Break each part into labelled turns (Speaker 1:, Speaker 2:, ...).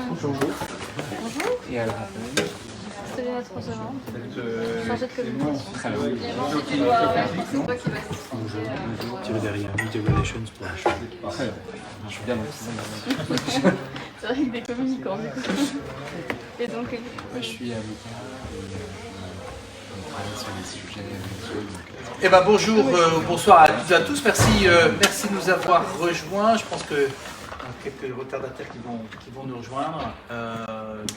Speaker 1: Bonjour.
Speaker 2: Et alors,
Speaker 3: C'est les lettres recevantes.
Speaker 1: Chargé
Speaker 3: de communication.
Speaker 2: très bien.
Speaker 3: C'est toi qui vas s'expliquer.
Speaker 1: Tu veux derrière Media Relations pour la chambre.
Speaker 2: Je suis bien motivé.
Speaker 3: C'est vrai que des communicants, du coup. Et donc,
Speaker 2: Je suis avocat. On travaille sur des sujets légaux.
Speaker 4: Eh ben bonjour, bonsoir à toutes et à tous. Merci de nous avoir rejoints. Je pense que quelques retardataires qui vont nous rejoindre.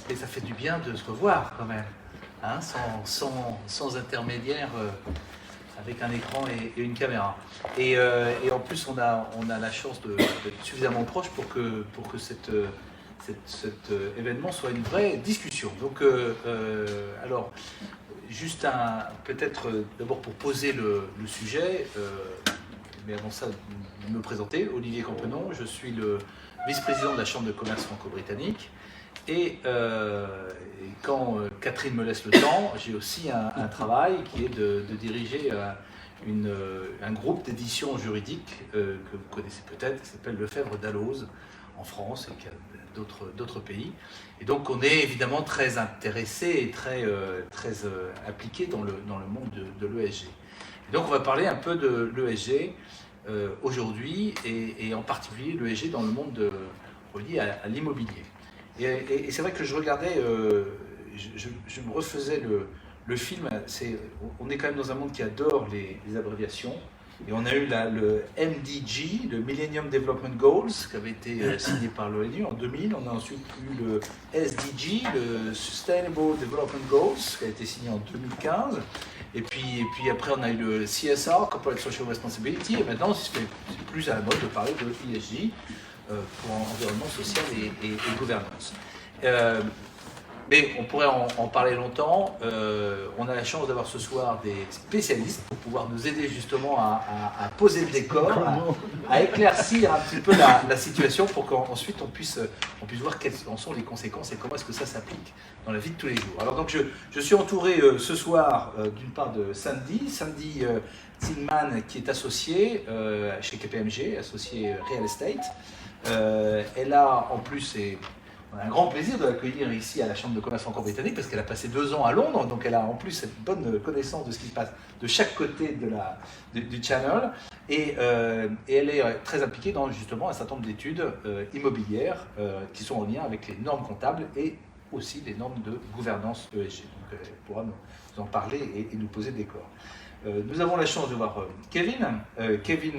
Speaker 4: Et ça fait du bien de se revoir quand même, hein, sans intermédiaire, avec un écran et une caméra. Et en plus, on a la chance d'être suffisamment proche pour que cet événement soit une vraie discussion. Donc, alors, juste peut-être d'abord pour poser le sujet, mais avant ça, me présenter, Olivier Campenon, je suis le vice-président de la Chambre de commerce franco-britannique. Et quand Catherine me laisse le temps, j'ai aussi un travail qui est de diriger un groupe d'édition juridique que vous connaissez peut-être, qui s'appelle Lefebvre Dalloz en France et qui a d'autres pays. Et donc on est évidemment très intéressé et très impliqué dans le monde de l'ESG. Et donc on va parler un peu de l'ESG aujourd'hui et en particulier l'ESG dans le monde relié à l'immobilier. Et c'est vrai que je regardais, je me refaisais le film, on est quand même dans un monde qui adore les abréviations. Et on a eu le MDG, le Millennium Development Goals, qui avait été signé par l'ONU en 2000. On a ensuite eu le SDG, le Sustainable Development Goals, qui a été signé en 2015. Et puis après, on a eu le CSR, Corporate Social Responsibility. Et maintenant, c'est plus à la mode de parler de ESG, pour environnement social et gouvernance. Mais on pourrait en parler longtemps. On a la chance d'avoir ce soir des spécialistes pour pouvoir nous aider justement à poser le décor, à éclaircir un petit peu la situation pour qu'ensuite on puisse voir quelles en sont les conséquences et comment est-ce que ça s'applique dans la vie de tous les jours. Alors donc je suis entouré ce soir d'une part de Sandy Tillman qui est associée chez KPMG, associée Real Estate. Elle a en plus... On a un grand plaisir de l'accueillir ici à la Chambre de commerce franco-britannique parce qu'elle a passé 2 ans à Londres, donc elle a en plus cette bonne connaissance de ce qui se passe de chaque côté du Channel. Et elle est très impliquée dans justement un certain nombre d'études immobilières qui sont en lien avec les normes comptables et aussi les normes de gouvernance ESG. Donc elle pourra nous en parler et nous poser des corps. Nous avons la chance de voir Kevin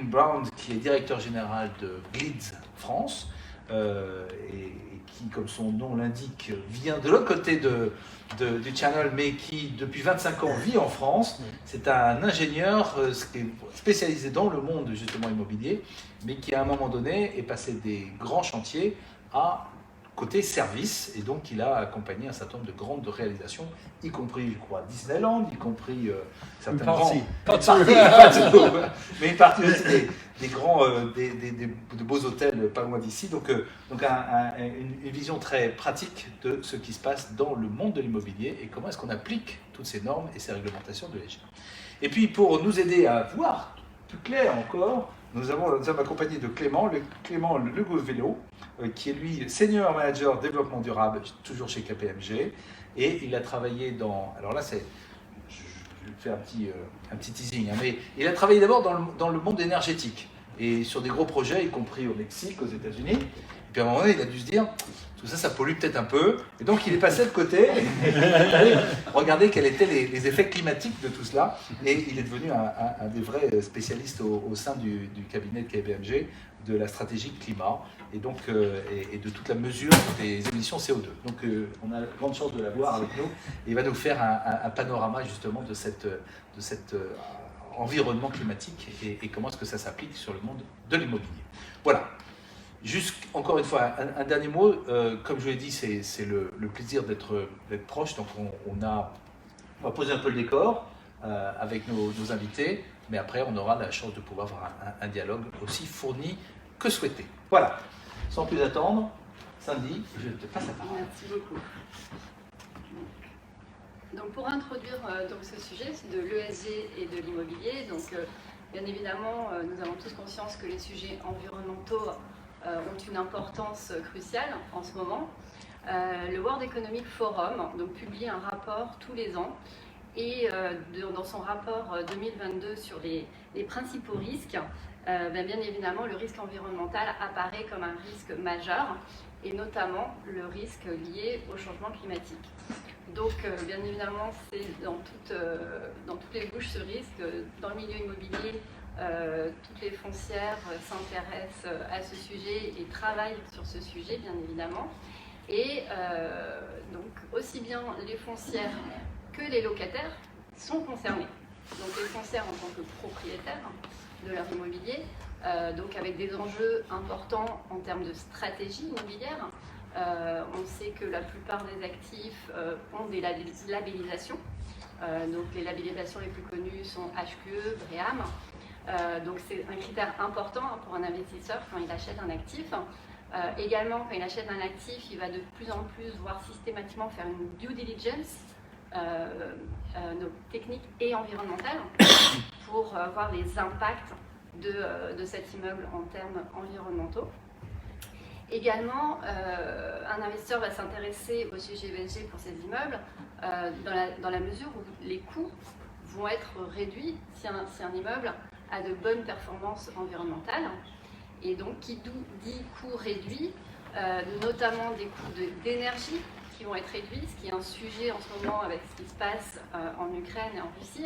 Speaker 4: Brown, qui est directeur général de Gleeds France. Et qui, comme son nom l'indique, vient de l'autre côté du Channel, mais qui, depuis 25 ans, vit en France. C'est un ingénieur spécialisé dans le monde, justement, immobilier, mais qui, à un moment donné, est passé des grands chantiers à côté service, et donc il a accompagné un certain nombre de grandes réalisations, y compris, je crois, Disneyland, y compris certains grands... Mais une partie aussi des grands, de beaux hôtels pas loin d'ici. Donc une vision très pratique de ce qui se passe dans le monde de l'immobilier et comment est-ce qu'on applique toutes ces normes et ces réglementations de l'ESG. Et puis pour nous aider à voir plus clair encore, nous sommes accompagnés de Clément Legovélo, qui est lui Senior Manager Développement Durable, toujours chez KPMG, et il a travaillé dans... Alors là, je fais un petit teasing, hein, mais il a travaillé d'abord dans le monde énergétique, et sur des gros projets, y compris au Mexique, aux États-Unis. Et puis à un moment donné, il a dû se dire, tout ça, ça pollue peut-être un peu, et donc il est passé de côté, et il est allé regarder quels étaient les effets climatiques de tout cela, et il est devenu un des vrais spécialistes au sein du cabinet de KPMG, de la stratégie climat, et donc et de toute la mesure des émissions CO2. Donc on a la grande chance de l'avoir avec nous, et il va nous faire un panorama justement de cet environnement climatique et comment est-ce que ça s'applique sur le monde de l'immobilier. Voilà. Juste, encore une fois, un dernier mot. Comme je l'ai dit, c'est le plaisir d'être proche. Donc on va poser un peu le décor avec nos invités, mais après on aura la chance de pouvoir avoir un dialogue aussi fourni que souhaité. Voilà. Sans plus attendre, Sandy, je te passe la parole.
Speaker 3: Merci beaucoup. Donc pour introduire ce sujet, c'est de l'ESG et de l'immobilier. Donc bien évidemment, nous avons tous conscience que les sujets environnementaux ont une importance cruciale en ce moment. Le World Economic Forum donc, publie un rapport tous les ans et dans son rapport 2022 sur les principaux risques, bien évidemment le risque environnemental apparaît comme un risque majeur et notamment le risque lié au changement climatique. Donc bien évidemment c'est dans toutes les bouches ce risque, dans le milieu immobilier. Toutes les foncières s'intéressent à ce sujet et travaillent sur ce sujet, bien évidemment. Et donc, aussi bien les foncières que les locataires sont concernés. Donc, les foncières en tant que propriétaires de leur immobilier, donc avec des enjeux importants en termes de stratégie immobilière. On sait que la plupart des actifs ont des labellisations. Donc, les labellisations les plus connues sont HQE, BREEAM. Donc c'est un critère important pour un investisseur quand il achète un actif. Également, quand il achète un actif, il va de plus en plus voir systématiquement faire une due diligence technique et environnementale pour voir les impacts de cet immeuble en termes environnementaux. Également, un investisseur va s'intéresser au sujet ESG pour ces immeubles dans la mesure où les coûts vont être réduits si un immeuble a de bonnes performances environnementales. Et donc, qui dit coûts réduits, notamment des coûts d'énergie qui vont être réduits, ce qui est un sujet en ce moment avec ce qui se passe en Ukraine et en Russie,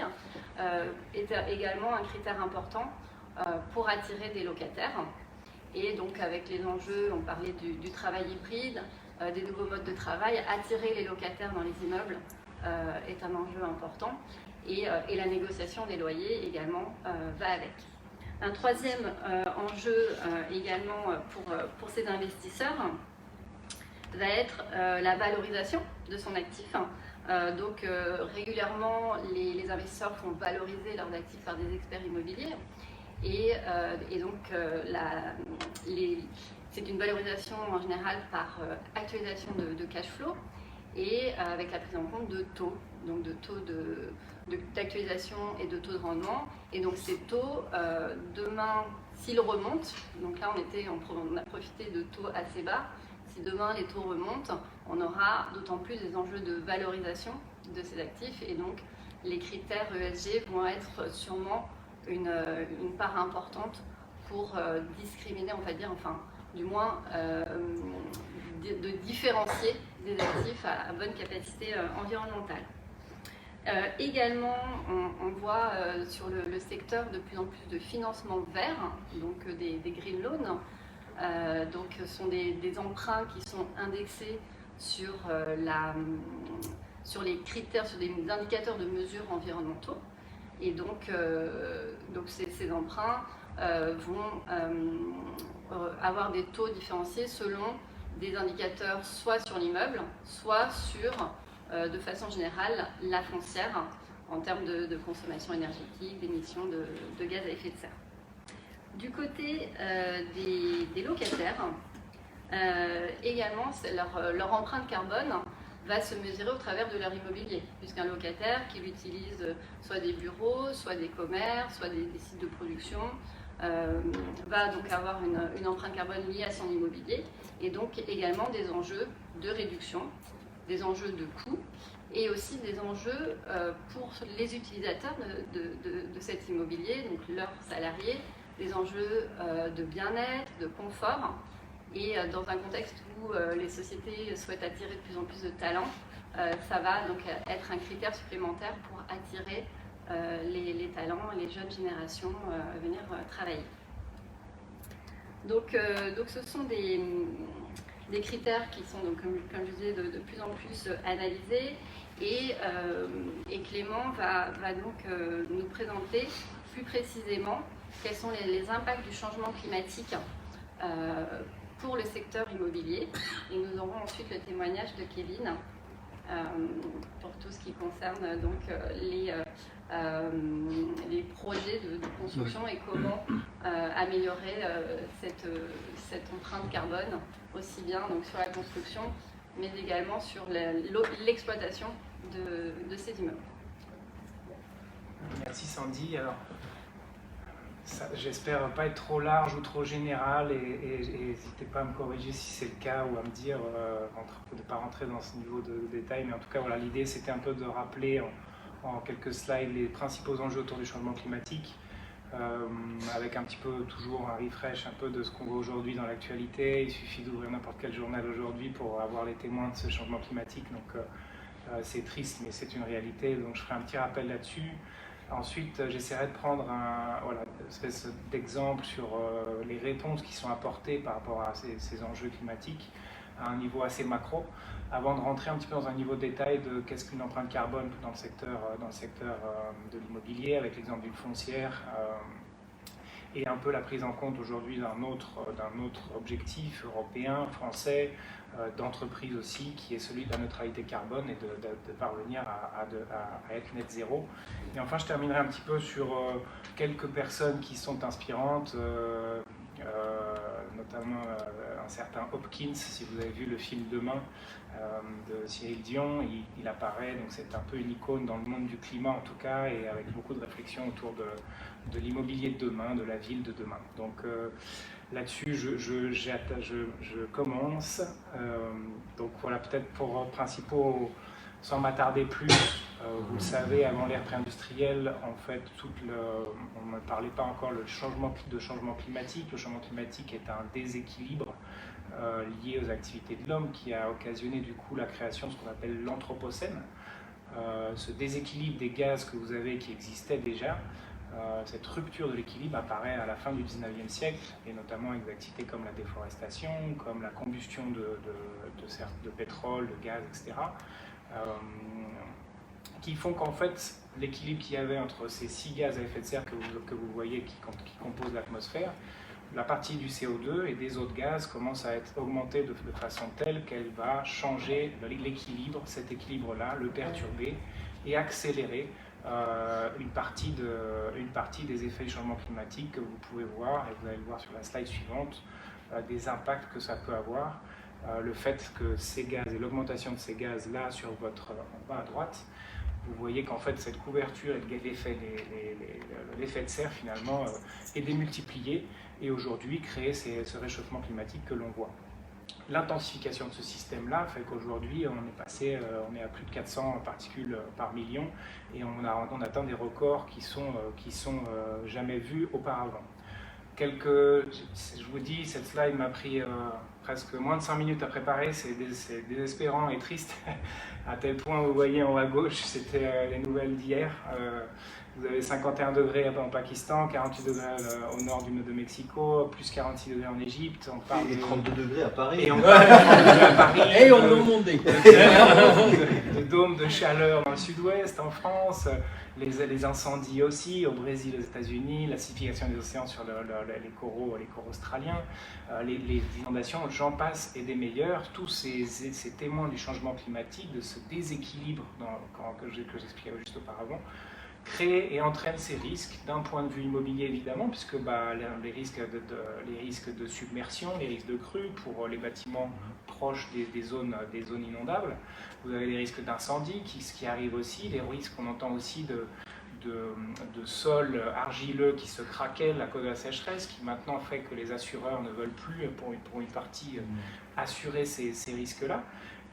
Speaker 3: est également un critère important pour attirer des locataires. Et donc, avec les enjeux, on parlait du travail hybride, des nouveaux modes de travail, attirer les locataires dans les immeubles est un enjeu important. Et la négociation des loyers également va avec. Un troisième enjeu également pour ces investisseurs va être la valorisation de son actif. Donc régulièrement, les investisseurs font valoriser leurs actifs par des experts immobiliers. Et donc c'est une valorisation en général par actualisation de cash flow et avec la prise en compte de taux, donc de taux d'actualisation et de taux de rendement. Et donc ces taux, demain, s'ils remontent, donc là on a profité de taux assez bas, si demain les taux remontent, on aura d'autant plus des enjeux de valorisation de ces actifs et donc les critères ESG vont être sûrement une part importante pour discriminer, on va dire, enfin du moins de différencier des actifs à bonne capacité environnementale. Également, on voit sur le secteur de plus en plus de financement vert, donc des green loans. Donc, ce sont des emprunts qui sont indexés sur les critères, sur des indicateurs de mesure environnementaux. Et donc ces emprunts vont avoir des taux différenciés selon des indicateurs soit sur l'immeuble, soit sur, de façon générale, la foncière en termes de consommation énergétique, d'émissions de gaz à effet de serre. Du côté des locataires, également, leur empreinte carbone va se mesurer au travers de leur immobilier, puisqu'un locataire qui utilise soit des bureaux, soit des commerces, soit des sites de production, va donc avoir une empreinte carbone liée à son immobilier et donc également des enjeux de réduction, des enjeux de coûts et aussi des enjeux pour les utilisateurs de cet immobilier, donc leurs salariés, des enjeux de bien-être, de confort. Et dans un contexte où les sociétés souhaitent attirer de plus en plus de talents, ça va donc être un critère supplémentaire pour attirer les talents, les jeunes générations à venir travailler. Donc ce sont des critères qui sont, donc, comme je disais, de plus en plus analysés. Et Clément va donc nous présenter plus précisément quels sont les impacts du changement climatique pour le secteur immobilier. Et nous aurons ensuite le témoignage de Kevin pour tout ce qui concerne donc les projets de construction et comment améliorer cette empreinte carbone, aussi bien donc sur la construction, mais également sur l'exploitation de ces immeubles.
Speaker 5: Merci Sandy. Alors, J'espère pas être trop large ou trop général et n'hésitez pas à me corriger si c'est le cas ou à me dire, de ne pas rentrer dans ce niveau de détail, mais en tout cas voilà, l'idée c'était un peu de rappeler en quelques slides les principaux enjeux autour du changement climatique, avec un petit peu toujours un refresh un peu de ce qu'on voit aujourd'hui dans l'actualité. Il suffit d'ouvrir n'importe quel journal aujourd'hui pour avoir les témoins de ce changement climatique, donc c'est triste mais c'est une réalité, donc je ferai un petit rappel là-dessus. Ensuite, j'essaierai de prendre une espèce d'exemple sur les réponses qui sont apportées par rapport à ces enjeux climatiques à un niveau assez macro, avant de rentrer un petit peu dans un niveau de détail de qu'est-ce qu'une empreinte carbone dans le secteur de l'immobilier, avec l'exemple d'une foncière, et un peu la prise en compte aujourd'hui d'un autre objectif européen, français, d'entreprise aussi, qui est celui de la neutralité carbone et de parvenir à être net zéro. Et enfin, je terminerai un petit peu sur quelques personnes qui sont inspirantes, notamment un certain Hopkins, si vous avez vu le film Demain de Cyril Dion, il apparaît, donc c'est un peu une icône dans le monde du climat en tout cas, et avec beaucoup de réflexions autour de l'immobilier de demain, de la ville de demain. Donc là-dessus, je commence. Donc voilà, peut-être pour principaux, sans m'attarder plus, vous le savez, avant l'ère pré-industrielle, en fait, on ne parlait pas encore de changement climatique. Le changement climatique est un déséquilibre lié aux activités de l'homme qui a occasionné du coup la création de ce qu'on appelle l'anthropocène. Ce déséquilibre des gaz que vous avez qui existait déjà, cette rupture de l'équilibre apparaît à la fin du 19e siècle, et notamment avec des activités comme la déforestation, comme la combustion de pétrole, de gaz, etc., qui font qu'en fait, l'équilibre qu'il y avait entre ces 6 gaz à effet de serre que vous voyez qui composent l'atmosphère, la partie du CO2 et des autres gaz commence à être augmentée de façon telle qu'elle va changer l'équilibre, cet équilibre-là, le perturber et accélérer une partie des effets du changement climatique que vous pouvez voir, et vous allez le voir sur la slide suivante, des impacts que ça peut avoir. Le fait que ces gaz et l'augmentation de ces gaz là sur en bas à droite, vous voyez qu'en fait cette couverture et l'effet de serre finalement est démultiplié et aujourd'hui crée ce réchauffement climatique que l'on voit. L'intensification de ce système-là fait qu'aujourd'hui on est à plus de 400 particules par million et on atteint des records qui sont jamais vus auparavant. Je vous dis, cette slide m'a pris presque moins de 5 minutes à préparer, c'est désespérant et triste, à tel point, vous voyez en haut à gauche, c'était les nouvelles d'hier. Vous avez 51 degrés en Pakistan, 48 degrés au nord de Mexico, plus 46 degrés en Égypte.
Speaker 1: Et 32 degrés à Paris.
Speaker 5: Et on parle à Paris.
Speaker 2: Et on nous monte
Speaker 5: de dômes de chaleur dans le sud-ouest, en France, les incendies aussi, au Brésil, aux États-Unis, l'acidification des océans sur les coraux australiens, les inondations, j'en passe et des meilleurs. Tous ces témoins du changement climatique, de ce déséquilibre que j'expliquais juste auparavant, créent et entraînent ces risques d'un point de vue immobilier évidemment, puisque les risques de submersion, les risques de crue pour les bâtiments proches des zones inondables. Vous avez les risques d'incendie qui arrivent aussi, les risques qu'on entend aussi de sols argileux qui se craquellent à cause de la sécheresse, qui maintenant fait que les assureurs ne veulent plus pour une partie assurer ces risques-là.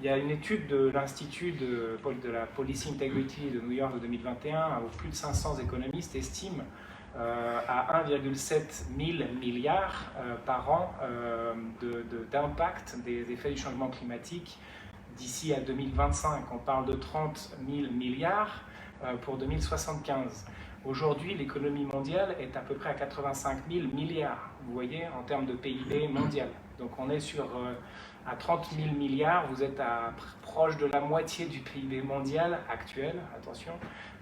Speaker 5: Il y a une étude de l'Institut de la Policy Integrity de New York de 2021, où plus de 500 économistes estiment à 1,7 milliard par an d'impact des effets du changement climatique d'ici à 2025. On parle de 30 000 milliards pour 2075. Aujourd'hui, l'économie mondiale est à peu près à 85 000 milliards, vous voyez, en termes de PIB mondial. Donc on est à 30 000 milliards, vous êtes proche de la moitié du PIB mondial actuel, attention,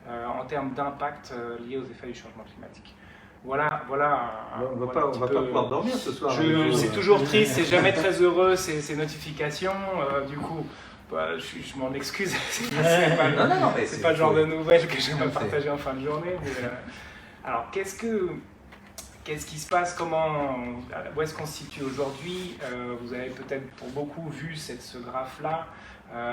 Speaker 5: en termes d'impact liés aux effets du changement climatique. Voilà.
Speaker 1: On va pas pouvoir dormir ce soir.
Speaker 5: C'est toujours triste, c'est jamais très heureux ces notifications. Du coup, je m'en excuse. C'est pas le genre de nouvelles que j'aime partager en fin de journée. Mais, alors, qu'est-ce que Qu'est-ce qui se passe? Où est-ce qu'on se situe aujourd'hui? Vous avez peut-être pour beaucoup vu ce graphe-là.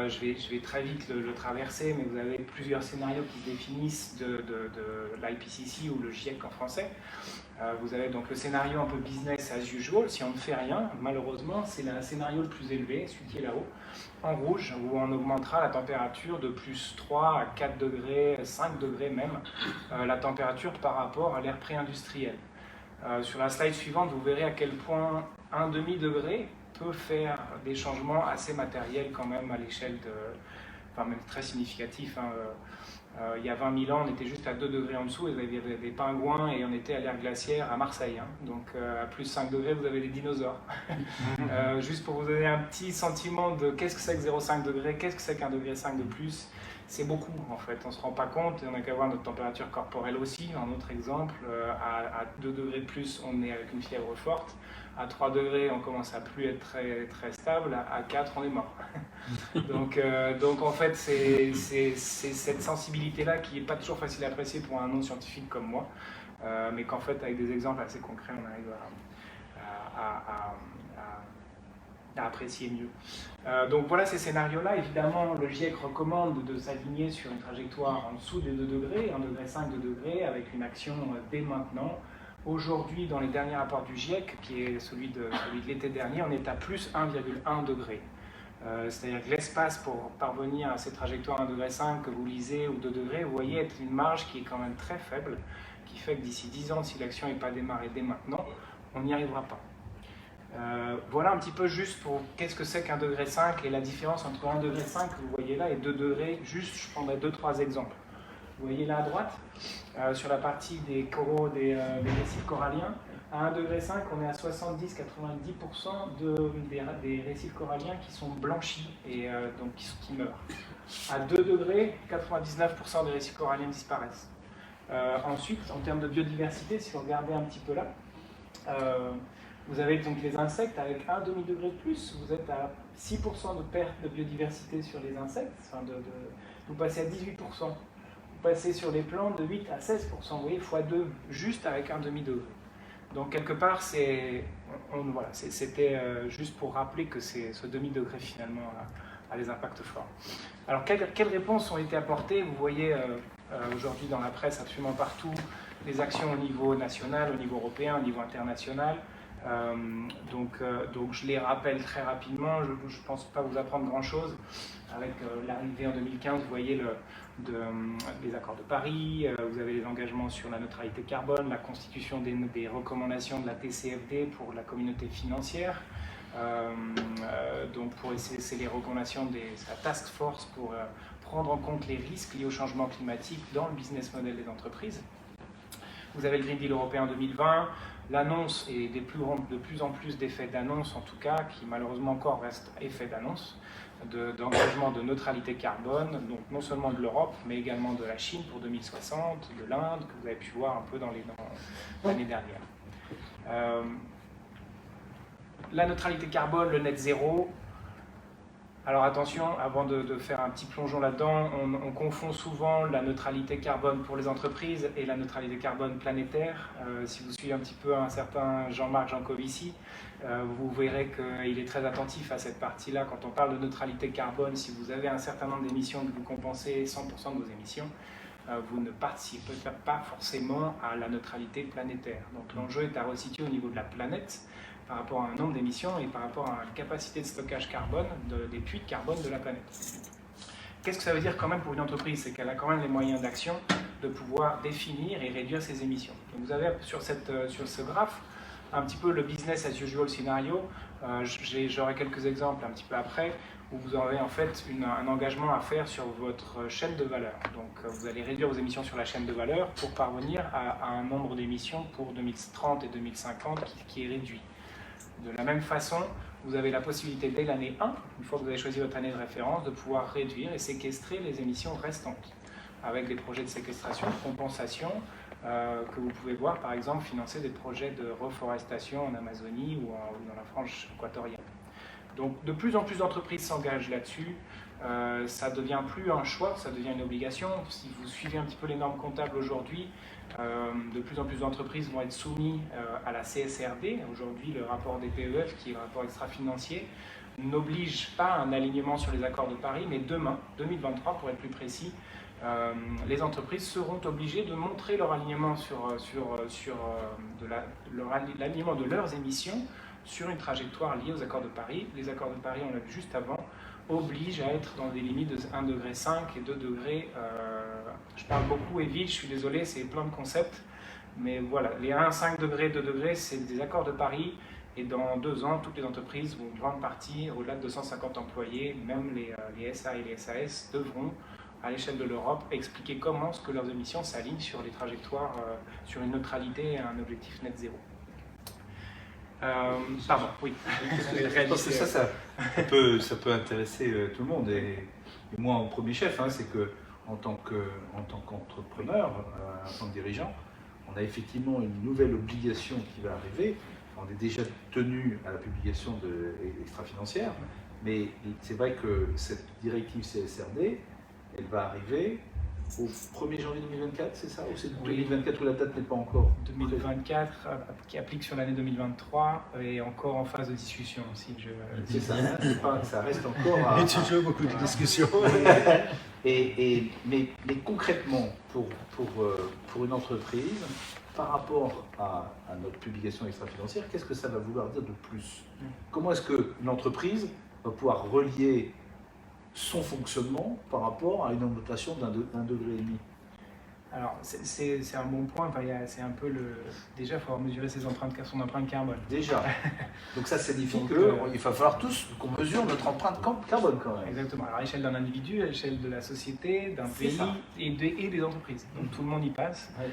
Speaker 5: Je vais très vite le traverser, mais vous avez plusieurs scénarios qui se définissent de l'IPCC ou le GIEC en français. Vous avez donc le scénario un peu business as usual, si on ne fait rien, malheureusement, c'est le scénario le plus élevé, celui qui est là-haut, en rouge, où on augmentera la température de plus 3 à 4 degrés, 5 degrés même, la température par rapport à l'ère pré-industrielle. Sur la slide suivante, vous verrez à quel point un demi-degré peut faire des changements assez matériels quand même à l'échelle enfin même très significatifs. Hein. Il y a 20 000 ans, on était juste à 2 degrés en dessous, et il y avait des pingouins et on était à l'ère glaciaire à Marseille. Hein. Donc à plus 5 degrés, vous avez des dinosaures. Juste pour vous donner un petit sentiment de qu'est-ce que c'est que 0,5 degrés, qu'est-ce que c'est qu'un degré 5 de plus. C'est beaucoup en fait, on ne se rend pas compte et on n'a qu'à voir notre température corporelle aussi. Un autre exemple, à 2 degrés de plus, on est avec une fièvre forte. À 3 degrés, on commence à plus être très, très stable. À 4, on est mort. donc en fait, c'est cette sensibilité-là qui n'est pas toujours facile à apprécier pour un non-scientifique comme moi, mais qu'en fait, avec des exemples assez concrets, on arrive à apprécier mieux. Donc voilà ces scénarios-là. Évidemment, le GIEC recommande de s'aligner sur une trajectoire en dessous des 2 degrés, 1,5 degré, 2 degrés, avec une action dès maintenant. Aujourd'hui, dans les derniers rapports du GIEC, qui est celui de l'été dernier, on est à plus 1,1 degré. C'est-à-dire que l'espace pour parvenir à ces trajectoires 1,5 degré que vous lisez ou 2 degrés, vous voyez être une marge qui est quand même très faible, qui fait que d'ici 10 ans, si l'action n'est pas démarrée dès maintenant, on n'y arrivera pas. Voilà un petit peu juste pour qu'est-ce que c'est qu'un degré 5 et la différence entre 1,5 degré que vous voyez là et 2 degrés. Juste, je prendrai 2-3 exemples. Vous voyez là à droite, sur la partie des coraux, des récifs coralliens, à 1,5 degré, on est à 70-90% des récifs coralliens qui sont blanchis et donc qui meurent. À 2 degrés, 99% des récifs coralliens disparaissent. Ensuite, en termes de biodiversité, si vous regardez un petit peu là, vous avez donc les insectes avec 1 demi-degré de plus, vous êtes à 6% de perte de biodiversité sur les insectes, enfin vous passez à 18%. Vous passez sur les plantes de 8 à 16%, vous voyez, x2, juste avec 1 demi-degré. Donc quelque part, c'était juste pour rappeler que ce demi-degré finalement a des impacts forts. Alors quelles réponses ont été apportées? Vous voyez aujourd'hui dans la presse absolument partout les actions au niveau national, au niveau européen, au niveau international. Donc je les rappelle très rapidement, je ne pense pas vous apprendre grand-chose. Avec l'arrivée en 2015, vous voyez les accords de Paris, vous avez les engagements sur la neutralité carbone, la constitution des recommandations de la TCFD pour la communauté financière. Donc c'est les recommandations de la task force pour prendre en compte les risques liés au changement climatique dans le business model des entreprises. Vous avez le Green Deal européen 2020, l'annonce et de plus en plus d'effets d'annonce en tout cas, qui malheureusement encore restent effets d'annonce, d'engagement de neutralité carbone, donc non seulement de l'Europe, mais également de la Chine pour 2060, de l'Inde, que vous avez pu voir un peu dans l'année dernière. La neutralité carbone, le net zéro. Alors attention, avant de faire un petit plongeon là-dedans, on confond souvent la neutralité carbone pour les entreprises et la neutralité carbone planétaire. Si vous suivez un petit peu un certain Jean-Marc Jancovici, vous verrez qu'il est très attentif à cette partie-là. Quand on parle de neutralité carbone, si vous avez un certain nombre d'émissions que vous compensez 100% de vos émissions, vous ne participez pas forcément à la neutralité planétaire. Donc l'enjeu est à resituer au niveau de la planète, par rapport à un nombre d'émissions et par rapport à la capacité de stockage carbone des puits de carbone de la planète. Qu'est-ce que ça veut dire quand même pour une entreprise? C'est qu'elle a quand même les moyens d'action de pouvoir définir et réduire ses émissions. Donc vous avez sur ce graphe un petit peu le business as usual scénario. J'aurai quelques exemples un petit peu après où vous aurez en fait un engagement à faire sur votre chaîne de valeur. Donc vous allez réduire vos émissions sur la chaîne de valeur pour parvenir à un nombre d'émissions pour 2030 et 2050 qui est réduit. De la même façon, vous avez la possibilité dès l'année 1, une fois que vous avez choisi votre année de référence, de pouvoir réduire et séquestrer les émissions restantes avec des projets de séquestration, de compensation, que vous pouvez voir par exemple financer des projets de reforestation en Amazonie ou dans la frange équatoriale. Donc de plus en plus d'entreprises s'engagent là-dessus. Ça ne devient plus un choix, ça devient une obligation. Si vous suivez un petit peu les normes comptables aujourd'hui, de plus en plus d'entreprises vont être soumises à la CSRD. Aujourd'hui, le rapport des PEF, qui est le rapport extra-financier, n'oblige pas un alignement sur les accords de Paris, mais demain, 2023 pour être plus précis, les entreprises seront obligées de montrer leur alignement l'alignement de leurs émissions sur une trajectoire liée aux accords de Paris. Les accords de Paris, on l'a vu juste avant, obligent à être dans des limites de 1,5 degré et 2 degrés. Je parle beaucoup et vite, je suis désolé, c'est plein de concepts, mais voilà, les 1,5 degrés, 2 degrés, c'est des accords de Paris. Et dans 2 ans, toutes les entreprises, ou une grande partie, au-delà de 250 employés, même les SA et les SAS, devront, à l'échelle de l'Europe, expliquer comment ce que leurs émissions s'alignent sur les trajectoires, sur une neutralité et un objectif net zéro. Pardon, oui.
Speaker 1: Je pense que ça peut intéresser tout le monde. Et moi, en premier chef, hein, c'est que en tant qu'entrepreneur, en tant que dirigeant, on a effectivement une nouvelle obligation qui va arriver. On est déjà tenu à la publication de extra-financière, mais c'est vrai que cette directive CSRD, elle va arriver au 1er janvier 2024, c'est ça? Ou c'est 2024 où la date n'est pas encore?
Speaker 5: 2024, qui applique sur l'année 2023, et encore en phase de discussion aussi.
Speaker 1: C'est ça, ça reste encore à...
Speaker 2: Il y a toujours beaucoup de discussions.
Speaker 1: Mais concrètement, pour une entreprise, par rapport à notre publication extra-financière, qu'est-ce que ça va vouloir dire de plus? Comment est-ce que l'entreprise va pouvoir relier son fonctionnement par rapport à une augmentation d'1,5 degré?
Speaker 5: Alors, c'est un bon point. Enfin, c'est un peu déjà, il faut mesurer son empreinte carbone.
Speaker 1: Déjà. Donc ça signifie qu'il va falloir tous qu'on mesure notre empreinte carbone quand même.
Speaker 5: Exactement. Alors, à l'échelle d'un individu, à l'échelle de la société, d'un pays et des entreprises. Donc tout le monde y passe.
Speaker 1: Ouais.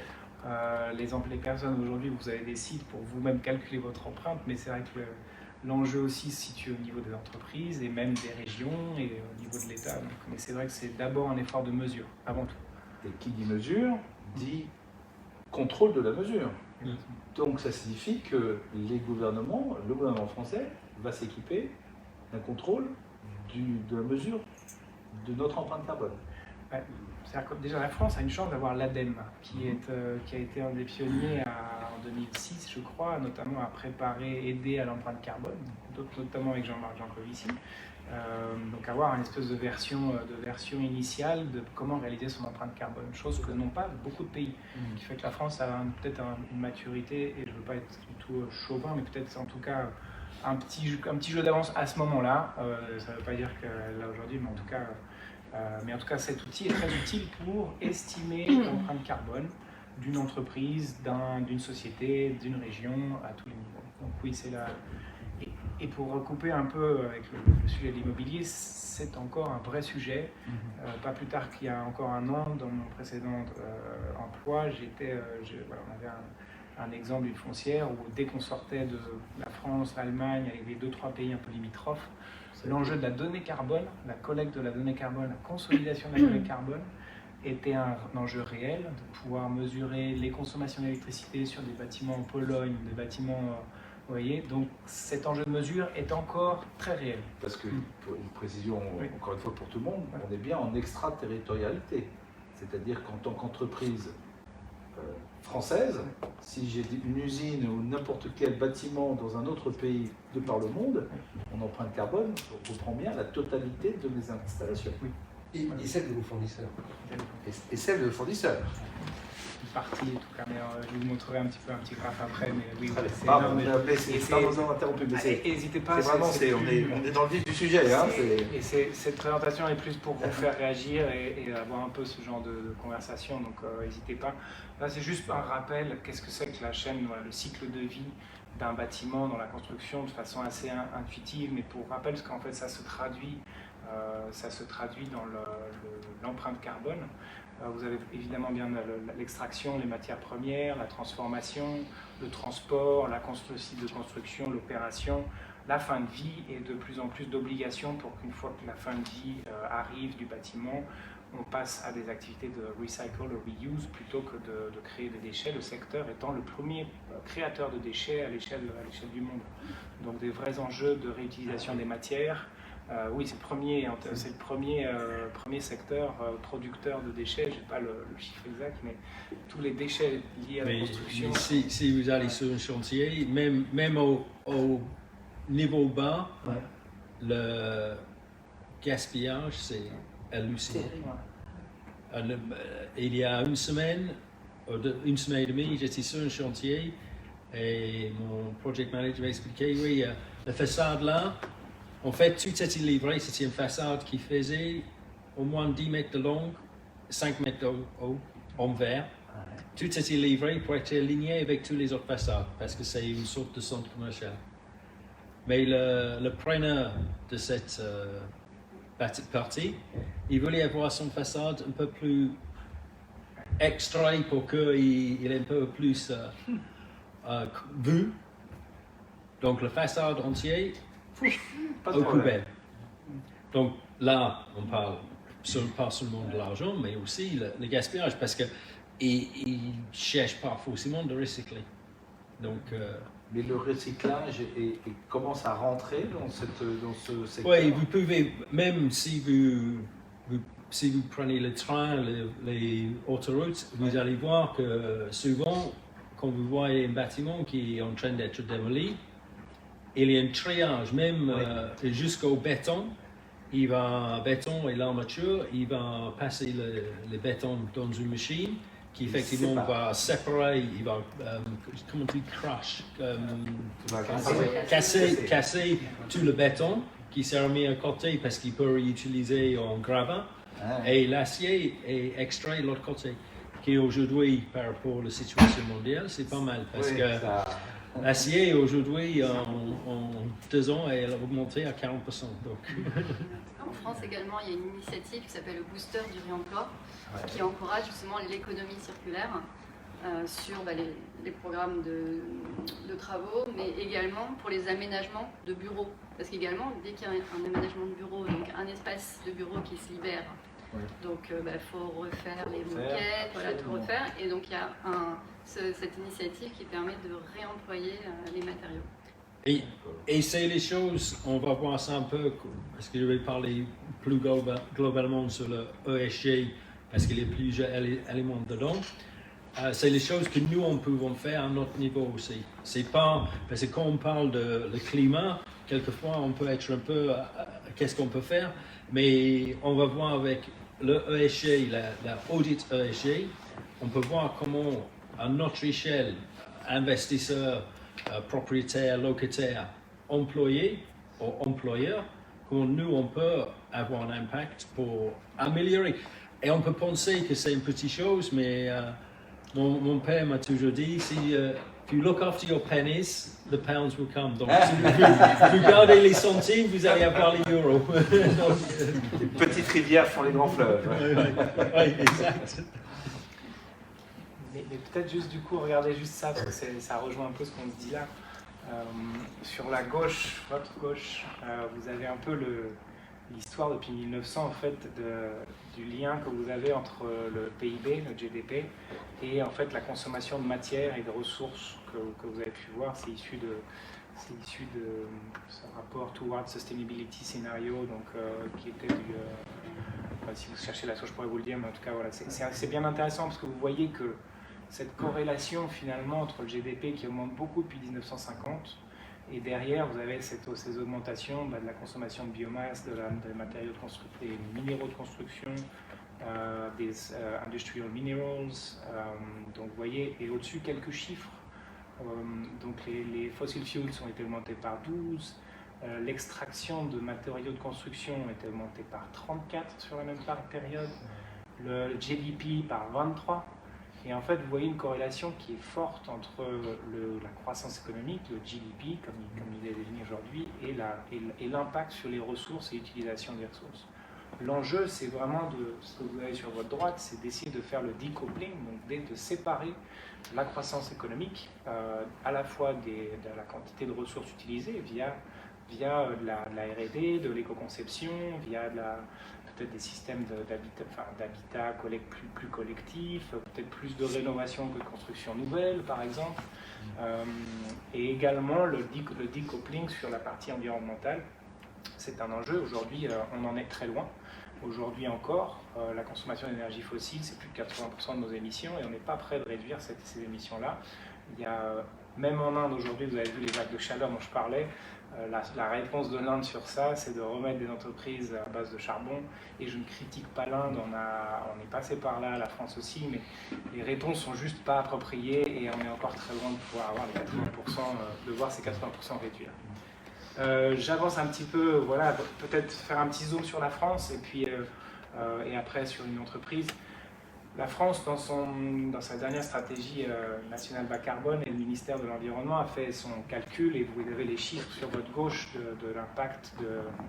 Speaker 5: Les personnes aujourd'hui, vous avez des sites pour vous-même calculer votre empreinte, mais c'est vrai que l'enjeu aussi se situe au niveau des entreprises et même des régions et au niveau de l'État. Mais c'est vrai que c'est d'abord un effort de mesure, avant tout.
Speaker 1: Et qui dit mesure, dit contrôle de la mesure. Donc ça signifie que le gouvernement français va s'équiper d'un contrôle de la mesure de notre empreinte carbone.
Speaker 5: Ouais. C'est-à-dire que déjà la France a une chance d'avoir l'ADEME, qui a été un des pionniers en 2006, je crois, notamment à préparer, aider à l'empreinte carbone, notamment avec Jean-Marc Jancovici. Donc avoir une espèce de version initiale de comment réaliser son empreinte carbone, chose que n'ont pas beaucoup de pays, qui fait que la France a peut-être une maturité, et je ne veux pas être du tout chauvin, mais peut-être en tout cas un petit jeu d'avance à ce moment-là. Ça ne veut pas dire qu'elle l'a aujourd'hui, mais en tout cas cet outil est très utile pour estimer l'empreinte carbone d'une entreprise, d'une société, d'une région, à tous les niveaux. Donc oui, c'est là. Et pour recouper un peu avec le sujet de l'immobilier, c'est encore un vrai sujet. Pas plus tard qu'il y a encore 1 an, dans mon précédent emploi, on avait un exemple d'une foncière où dès qu'on sortait de la France, l'Allemagne, avec les 2-3 pays un peu limitrophes, l'enjeu de la donnée carbone, la collecte de la donnée carbone, la consolidation de la donnée carbone était un enjeu réel, de pouvoir mesurer les consommations d'électricité sur des bâtiments en Pologne, des bâtiments... Vous voyez, donc cet enjeu de mesure est encore très réel.
Speaker 1: Parce que, pour une précision, encore une fois pour tout le monde, on est bien en extraterritorialité. C'est-à-dire qu'en tant qu'entreprise française, si j'ai une usine ou n'importe quel bâtiment dans un autre pays de par le monde, mon empreinte carbone reprend bien la totalité de mes installations.
Speaker 5: Oui.
Speaker 2: Et celle de vos fournisseurs.
Speaker 1: Et celle de nos fournisseurs.
Speaker 5: Une partie en tout cas, mais je vous montrerai un petit graphe après, mais oui, c'est
Speaker 1: Pardon,
Speaker 5: énorme.
Speaker 1: pardon, interrompu, mais
Speaker 5: N'hésitez pas,
Speaker 1: on est dans le vif du sujet. Hein,
Speaker 5: et cette présentation est plus pour vous faire réagir et avoir un peu ce genre de conversation, donc n'hésitez pas. Là, c'est juste un rappel, qu'est-ce que c'est que la chaîne, le cycle de vie d'un bâtiment dans la construction de façon assez intuitive, mais pour rappel, parce qu'en fait, ça se traduit dans l'empreinte carbone. Vous avez évidemment bien l'extraction, les matières premières, la transformation, le transport, site de construction, l'opération, la fin de vie et de plus en plus d'obligations pour qu'une fois que la fin de vie arrive du bâtiment, on passe à des activités de recycle ou reuse plutôt que de créer des déchets, le secteur étant le premier créateur de déchets à l'échelle du monde. Donc des vrais enjeux de réutilisation des matières. Oui, c'est le premier secteur producteur de déchets, je n'ai pas le chiffre exact, mais tous les déchets liés à la construction.
Speaker 6: Mais si vous allez sur un chantier, même au niveau bas, le gaspillage, c'est hallucinant. Il y a une semaine et demie, j'étais sur un chantier et mon project manager m'a expliqué, oui, la façade là, en fait, tout était livré, c'était une façade qui faisait au moins 10 mètres de long, 5 mètres de haut, en verre. Tout était livré pour être aligné avec toutes les autres façades, parce que c'est une sorte de centre commercial. Mais le preneur de cette partie, il voulait avoir son façade un peu plus extrait pour qu'il ait un peu plus vu. Donc la façade entière, au poubelle. Donc là, on parle pas seulement de l'argent, mais aussi le gaspillage, parce qu'ils ne cherchent pas forcément de recycler. Donc,
Speaker 4: mais le recyclage commence à rentrer dans ce secteur.
Speaker 6: Oui, vous pouvez, même si vous prenez le train, les autoroutes, vous allez voir que souvent, quand vous voyez un bâtiment qui est en train d'être démoli, il y a un triage, même jusqu'au béton. Béton et l'armature, il va passer le béton dans une machine qui effectivement va séparer, il va, comment tu dis, crash, casser tout le béton qui sera mis à côté parce qu'il peut réutiliser en gravat, et l'acier est extrait de l'autre côté, qui aujourd'hui, par rapport à la situation mondiale, c'est pas mal, parce que l'acier aujourd'hui, en 2 ans, elle a augmenté à 40%. Donc.
Speaker 3: En France également, il y a une initiative qui s'appelle le Booster du réemploi, qui encourage justement l'économie circulaire sur les programmes de travaux, mais également pour les aménagements de bureaux. Parce qu'également, dès qu'il y a un aménagement de bureau, donc un espace de bureau qui se libère, donc il faut refaire les moquettes, tout refaire. Et donc il y a cette initiative qui permet de réemployer les matériaux.
Speaker 6: Et c'est les choses, on va voir ça un peu, parce que je vais parler plus globalement sur le ESG, parce qu'il y a plusieurs éléments dedans. C'est les choses que nous, on pouvons faire à notre niveau aussi. C'est pas, parce que quand on parle de le climat, quelquefois, on peut être un peu, qu'est-ce qu'on peut faire, mais on va voir avec le ESG, la audit ESG, on peut voir comment, à notre échelle, investisseurs, propriétaires, locataires, employés ou employeurs, comment nous, on peut avoir un impact pour améliorer. Et on peut penser que c'est une petite chose, mais mon père m'a toujours dit, si if you look after your pennies, the pounds will come. Donc, si vous gardez les centimes, vous allez avoir les euros.
Speaker 4: Les petites rivières font les grands fleuves.
Speaker 6: Oui, exact.
Speaker 5: Mais peut-être juste du coup, regardez juste ça, parce que ça rejoint un peu ce qu'on se dit là. Sur la gauche, votre gauche, vous avez un peu l'histoire depuis 1900 en fait du lien que vous avez entre le PIB, le GDP, et en fait la consommation de matières et de ressources que vous avez pu voir. C'est issu de ce rapport Toward Sustainability Scenario, donc qui était si vous cherchez la chose, je pourrais vous le dire, mais en tout cas voilà, c'est bien intéressant parce que vous voyez que cette corrélation finalement entre le GDP qui augmente beaucoup depuis 1950 et derrière vous avez ces augmentations de la consommation de biomasse, des matériaux de construction, des minéraux de construction, des industrial minerals, donc vous voyez, et au-dessus quelques chiffres, donc les fossil fuels ont été augmentés par 12, l'extraction de matériaux de construction a été augmentée par 34 sur la même période, le GDP par 23. Et en fait, vous voyez une corrélation qui est forte entre la croissance économique, le GDP, comme il est défini aujourd'hui, et l'impact sur les ressources et l'utilisation des ressources. L'enjeu, c'est vraiment, ce que vous avez sur votre droite, c'est d'essayer de faire le decoupling, donc de séparer la croissance économique à la fois de la quantité de ressources utilisées via via de la R&D, de l'éco-conception, via peut-être des systèmes d'habitat plus collectifs, peut-être plus de rénovation que de construction nouvelle, par exemple, et également le decoupling sur la partie environnementale. C'est un enjeu. Aujourd'hui, on en est très loin. Aujourd'hui encore, la consommation d'énergie fossile, c'est plus de 80% de nos émissions et on n'est pas prêt de réduire ces émissions-là. Il y a, même en Inde aujourd'hui, vous avez vu les vagues de chaleur dont je parlais, la réponse de l'Inde sur ça, c'est de remettre des entreprises à base de charbon. Et je ne critique pas l'Inde, on est passé par là, la France aussi, mais les réponses sont juste pas appropriées et on est encore très loin de pouvoir avoir les 80%, de voir ces 80% réduire. J'avance un petit peu, voilà, peut-être faire un petit zoom sur la France et puis et après sur une entreprise. La France, dans sa dernière stratégie nationale bas carbone, et le ministère de l'Environnement a fait son calcul, et vous avez les chiffres sur votre gauche de l'impact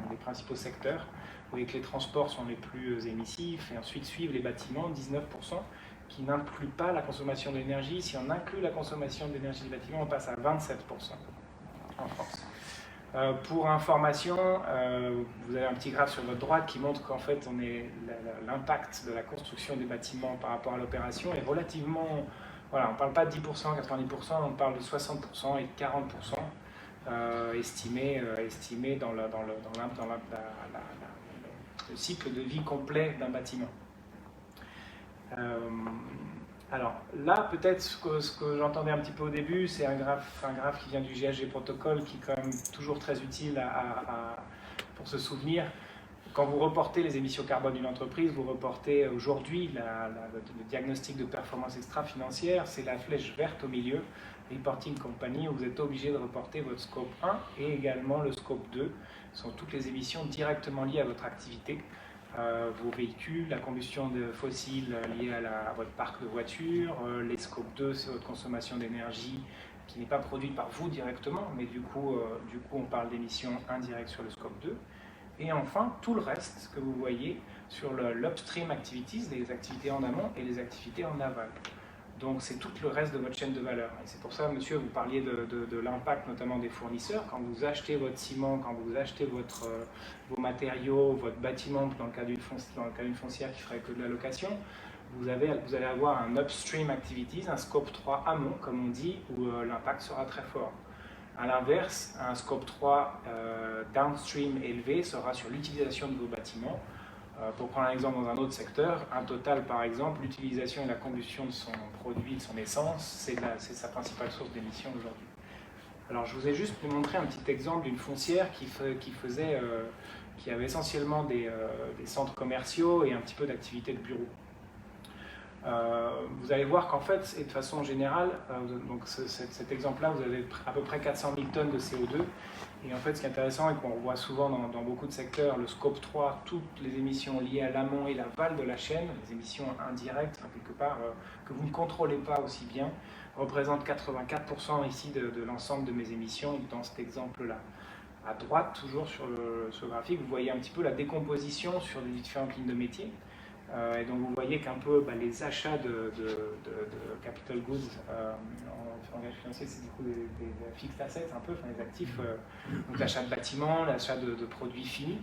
Speaker 5: des principaux secteurs. Vous voyez que les transports sont les plus émissifs, et ensuite suivent les bâtiments, 19%, qui n'incluent pas la consommation d'énergie. Si on inclut la consommation d'énergie des bâtiments, on passe à 27% en France. Pour information, vous avez un petit graphe sur votre droite qui montre qu'en fait l'impact de la construction des bâtiments par rapport à l'opération est relativement, voilà, on ne parle pas de 10%, 90%, on parle de 60% et de 40% estimés dans le cycle de vie complet d'un bâtiment. Alors là, peut-être ce que j'entendais un petit peu au début, c'est un graphe qui vient du GHG Protocol, qui est quand même toujours très utile pour se souvenir. Quand vous reportez les émissions carbone d'une entreprise, vous reportez aujourd'hui le diagnostic de performance extra-financière, c'est la flèche verte au milieu, Reporting Company, où vous êtes obligé de reporter votre scope 1 et également le scope 2. Ce sont toutes les émissions directement liées à votre activité. Vos véhicules, la combustion de fossiles liée à votre parc de voitures, les scope 2, c'est votre consommation d'énergie qui n'est pas produite par vous directement, mais du coup on parle d'émissions indirectes sur le scope 2. Et enfin, tout le reste que vous voyez sur l'upstream activities, les activités en amont et les activités en aval. Donc c'est tout le reste de votre chaîne de valeur. Et c'est pour ça, monsieur, vous parliez de l'impact notamment des fournisseurs. Quand vous achetez votre ciment, quand vous achetez vos matériaux, votre bâtiment, dans le cas d'une foncière qui ferait que de la location, vous allez avoir un upstream activities, un scope 3 amont, comme on dit, où l'impact sera très fort. A l'inverse, un scope 3 downstream élevé sera sur l'utilisation de vos bâtiments. Pour prendre un exemple dans un autre secteur, un Total par exemple, l'utilisation et la combustion de son produit, de son essence, c'est sa principale source d'émissions aujourd'hui. Alors je vous ai juste montré un petit exemple d'une foncière qui avait essentiellement des centres commerciaux et un petit peu d'activités de bureau. Vous allez voir qu'en fait, et de façon générale, donc cet exemple-là, vous avez à peu près 400 000 tonnes de CO2. Et en fait, ce qui est intéressant et qu'on revoit souvent dans beaucoup de secteurs, le scope 3, toutes les émissions liées à l'amont et l'aval de la chaîne, les émissions indirectes, quelque part, que vous ne contrôlez pas aussi bien, représentent 84% ici de l'ensemble de mes émissions dans cet exemple-là. À droite, toujours sur ce graphique, vous voyez un petit peu la décomposition sur les différentes lignes de métier. Et donc vous voyez qu'un peu les achats de capital goods en langage financier, c'est du coup des fixed assets, un peu, enfin les actifs, donc l'achat de bâtiments, l'achat de produits finis,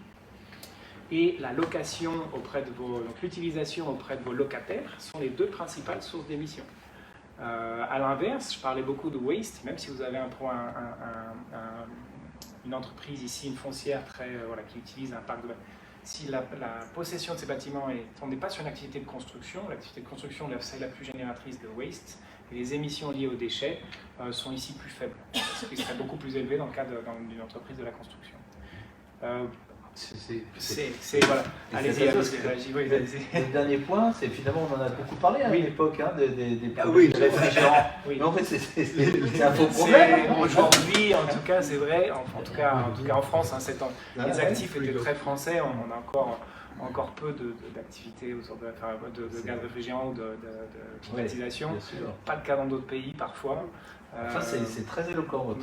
Speaker 5: et la location donc l'utilisation auprès de vos locataires sont les deux principales sources d'émissions. À l'inverse, je parlais beaucoup de waste, même si vous avez une entreprise ici, une foncière qui utilise un parc de bâtiments. Si la possession de ces bâtiments on n'est pas sur une activité de construction, l'activité de construction c'est la plus génératrice de waste, et les émissions liées aux déchets sont ici plus faibles, ce qui serait beaucoup plus élevé dans le cas d'une entreprise de la construction.
Speaker 4: Voilà.
Speaker 5: Allez-y,
Speaker 4: le dernier point, c'est finalement, on en a beaucoup parlé à l'époque, des
Speaker 1: réfrigérants.
Speaker 5: Oui.
Speaker 4: Mais en fait, c'est un faux problème.
Speaker 5: Aujourd'hui, en tout cas, c'est vrai, en tout cas en France, les actifs étaient très français, on a encore peu d'activités autour de gaz réfrigérant ou de climatisation. Pas de cas dans d'autres pays parfois.
Speaker 4: Enfin, c'est très éloquent votre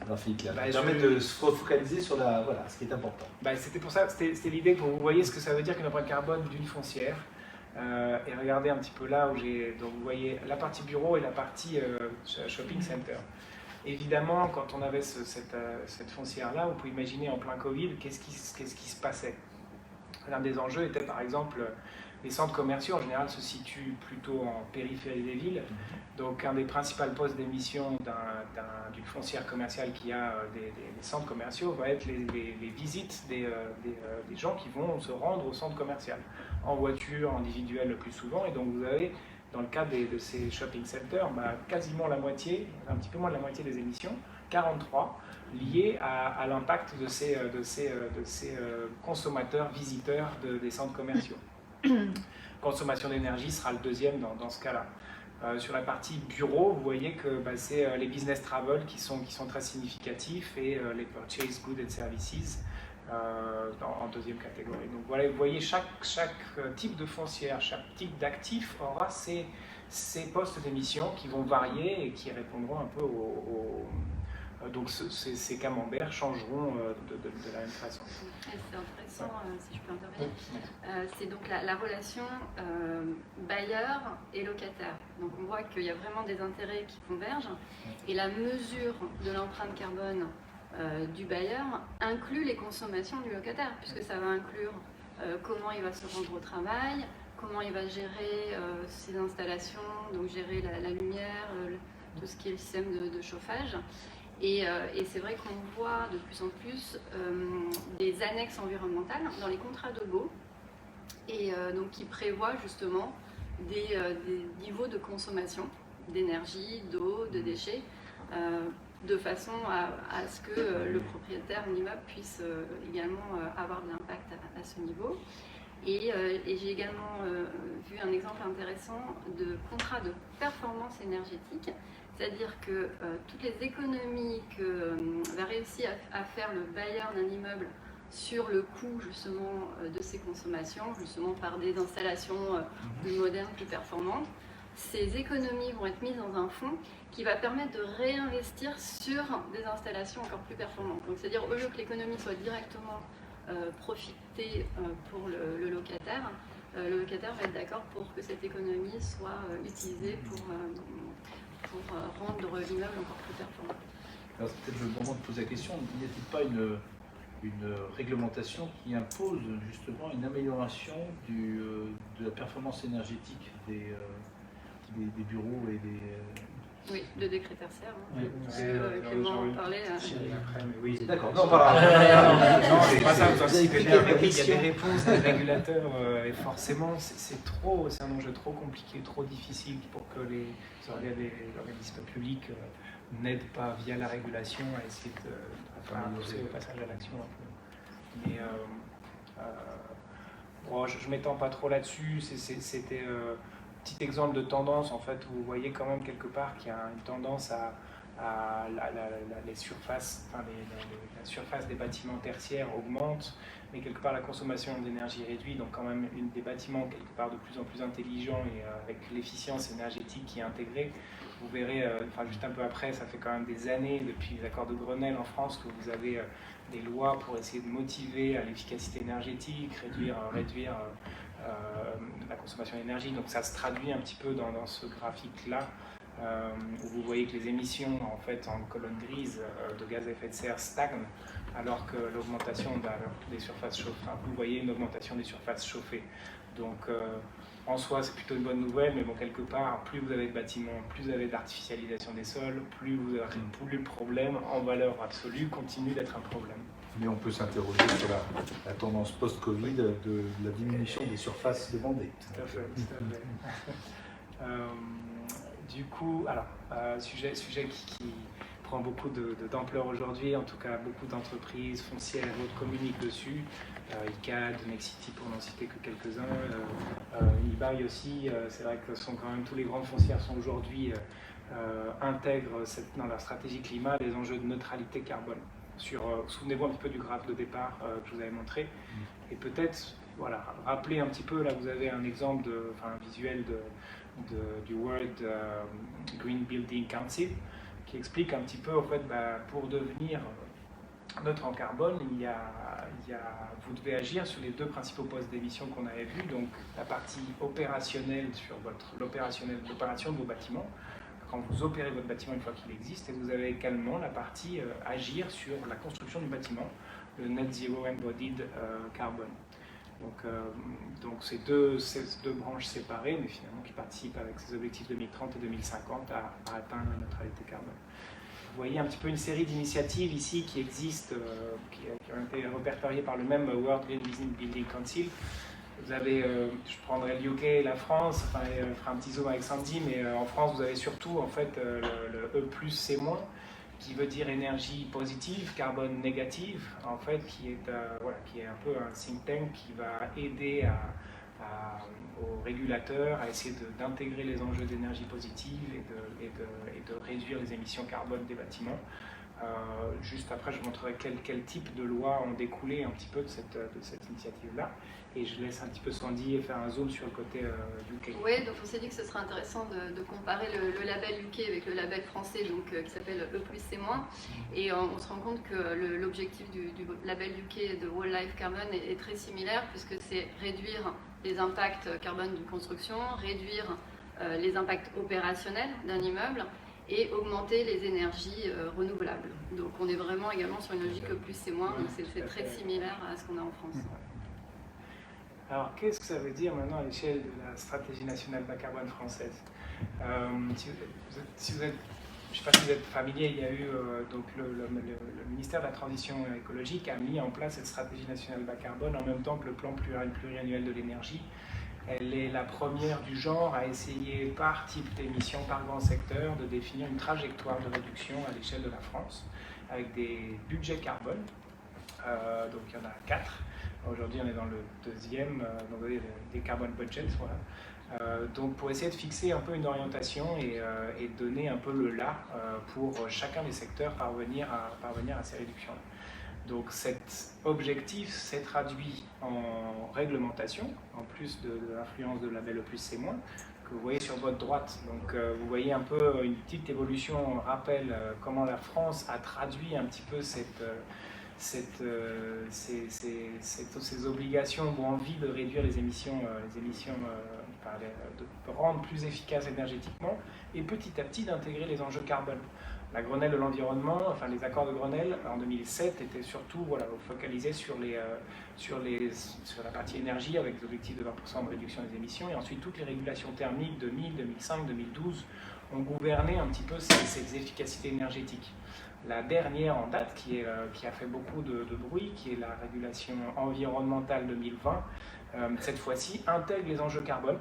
Speaker 4: graphique là. Ça permet de se focaliser sur ce qui est important.
Speaker 5: C'était pour ça, c'était l'idée pour vous voyez ce que ça veut dire qu'une empreinte carbone d'une foncière. Et regardez un petit peu là où donc vous voyez la partie bureau et la partie shopping center. Évidemment, quand on avait cette foncière-là, on peut imaginer en plein Covid, qu'est-ce qui se passait. L'un des enjeux était par exemple, les centres commerciaux en général se situent plutôt en périphérie des villes. Donc un des principaux postes d'émission d'une foncière commerciale qui a des centres commerciaux va être les visites des gens qui vont se rendre au centre commercial, en voiture, individuelle le plus souvent. Et donc vous avez, dans le cas de ces shopping centers, quasiment la moitié, un petit peu moins de la moitié des émissions, 43, liées à l'impact de ces consommateurs, visiteurs des centres commerciaux. Consommation d'énergie sera le deuxième dans ce cas-là. Sur la partie bureau, vous voyez que c'est les business travel qui sont très significatifs et les purchase goods and services en deuxième catégorie. Donc voilà, vous voyez, chaque type de foncière, chaque type d'actif aura ses postes d'émission qui vont varier et qui répondront un peu donc ces camemberts changeront de la même façon.
Speaker 3: C'est intéressant, si je peux intervenir. C'est donc la relation bailleur et locataire. Donc on voit qu'il y a vraiment des intérêts qui convergent et la mesure de l'empreinte carbone du bailleur inclut les consommations du locataire, puisque ça va inclure comment il va se rendre au travail, comment il va gérer ses installations, donc gérer la lumière, tout ce qui est le système de chauffage. Et c'est vrai qu'on voit de plus en plus des annexes environnementales dans les contrats de baux, et donc qui prévoient justement des niveaux de consommation d'énergie, d'eau, de déchets, de façon à ce que le propriétaire de l'immeuble puisse également avoir de l'impact à ce niveau. Et j'ai également vu un exemple intéressant de contrat de performance énergétique, c'est-à-dire que toutes les économies que va réussir à faire le bailleur d'un immeuble sur le coût justement de ses consommations, justement par des installations plus modernes, plus performantes, ces économies vont être mises dans un fonds qui va permettre de réinvestir sur des installations encore plus performantes. Donc c'est-à-dire au lieu que l'économie soit directement profitée pour le locataire va être d'accord pour que cette économie soit utilisée pour rendre l'immeuble encore plus performant.
Speaker 1: Alors c'est peut-être le moment de poser la question, n'y a-t-il pas une réglementation qui impose justement une amélioration de la performance énergétique des bureaux et des...
Speaker 3: Oui, le décret tertiaire.
Speaker 5: Oui,
Speaker 3: Clément en parlait.
Speaker 5: Oui,
Speaker 1: d'accord.
Speaker 5: Non, c'est pas ça. Il y a des réponses des régulateurs et forcément, c'est un enjeu trop compliqué, trop difficile pour que les organismes publics n'aident pas via la régulation à essayer de pousser le passage à l'action un peu. Mais je ne m'étends pas trop là-dessus. C'était petit exemple de tendance en fait où vous voyez quand même quelque part qu'il y a une tendance à les surfaces, la surface des bâtiments tertiaires augmente, mais quelque part la consommation d'énergie réduit, donc quand même des bâtiments quelque part de plus en plus intelligents et avec l'efficience énergétique qui est intégrée. Vous verrez, juste un peu après, ça fait quand même des années depuis les accords de Grenelle en France que vous avez des lois pour essayer de motiver à l'efficacité énergétique, réduire la consommation d'énergie. Donc ça se traduit un petit peu dans ce graphique-là, où vous voyez que les émissions en fait en colonne grise de gaz à effet de serre stagnent, alors que l'augmentation des surfaces chauffées, vous voyez une augmentation des surfaces chauffées. Donc en soi c'est plutôt une bonne nouvelle, mais bon, quelque part, plus vous avez de bâtiments, plus vous avez d'artificialisation des sols, plus le problème en valeur absolue continue d'être un problème.
Speaker 1: Mais on peut s'interroger sur la tendance post-Covid de la diminution des surfaces demandées.
Speaker 5: Tout à fait. Du coup, alors, sujet qui prend beaucoup d'ampleur aujourd'hui, en tout cas beaucoup d'entreprises foncières et autres communiquent dessus. ICAD, Nexity pour n'en citer que quelques-uns, eBay aussi, c'est vrai que quand même tous les grandes foncières sont aujourd'hui intègrent dans leur stratégie climat les enjeux de neutralité carbone. Souvenez-vous un petit peu du graphe de départ que je vous avais montré, et peut-être rappeler un petit peu, là vous avez un exemple, un visuel du World Green Building Council qui explique un petit peu en fait, pour devenir neutre en carbone, vous devez agir sur les deux principaux postes d'émission qu'on avait vus, donc la partie opérationnelle sur l'opération de vos bâtiments. quand vous opérez votre bâtiment une fois qu'il existe, et vous avez également la partie agir sur la construction du bâtiment, le Net Zero Embodied Carbon. Donc c'est deux branches séparées, mais finalement qui participent avec ces objectifs 2030 et 2050 à atteindre la neutralité carbone. Vous voyez un petit peu une série d'initiatives ici qui existent, qui ont été répertoriées par le même World Green Building Council. Vous avez, je prendrai le UK et la France, enfin, je ferai un petit zoom avec Sandy, mais en France vous avez surtout en fait le E+, C-, qui veut dire énergie positive, carbone négative, en fait, qui est un peu un think tank qui va aider aux régulateurs à essayer d'intégrer les enjeux d'énergie positive et de réduire les émissions carbone des bâtiments. Juste après, je vous montrerai quel type de lois ont découlé un petit peu de cette initiative-là. Et je laisse un petit peu Sandy faire un zoom sur le côté UK.
Speaker 3: Oui, donc on s'est dit que ce serait intéressant de comparer le label UK avec le label français, donc, qui s'appelle E+, C-. Et on se rend compte que l'objectif du label UK de Whole Life Carbon est très similaire, puisque c'est réduire les impacts carbone d'une construction, réduire les impacts opérationnels d'un immeuble, et augmenter les énergies renouvelables. Donc on est vraiment également sur une logique E+, C-, donc c'est très similaire à ce qu'on a en France.
Speaker 5: Alors qu'est-ce que ça veut dire maintenant à l'échelle de la stratégie nationale bas carbone française? Je ne sais pas si vous êtes familier, il y a eu donc le ministère de la Transition écologique a mis en place cette stratégie nationale bas carbone en même temps que le plan pluriannuel de l'énergie. Elle est la première du genre à essayer par type d'émission, par grand secteur, de définir une trajectoire de réduction à l'échelle de la France avec des budgets carbone. Donc il y en a 4. Aujourd'hui on est dans le deuxième, donc vous voyez, des carbon budgets. Voilà. Donc pour essayer de fixer un peu une orientation et donner un peu le là pour chacun des secteurs parvenir à ces réductions-là. Donc cet objectif s'est traduit en réglementation, en plus de l'influence de label E+, C-, que vous voyez sur votre droite. Donc vous voyez un peu une petite évolution, on rappelle comment la France a traduit un petit peu ces obligations ou envie de réduire les émissions, de rendre plus efficace énergétiquement et petit à petit d'intégrer les enjeux carbone. La Grenelle de l'environnement, enfin les accords de Grenelle en 2007 étaient surtout focalisés sur la partie énergie avec des objectifs de 20% de réduction des émissions, et ensuite toutes les régulations thermiques 2000, 2005, 2012 ont gouverné un petit peu ces efficacités énergétiques. La dernière en date, qui a fait beaucoup de bruit, qui est la régulation environnementale 2020, cette fois-ci intègre les enjeux carbone,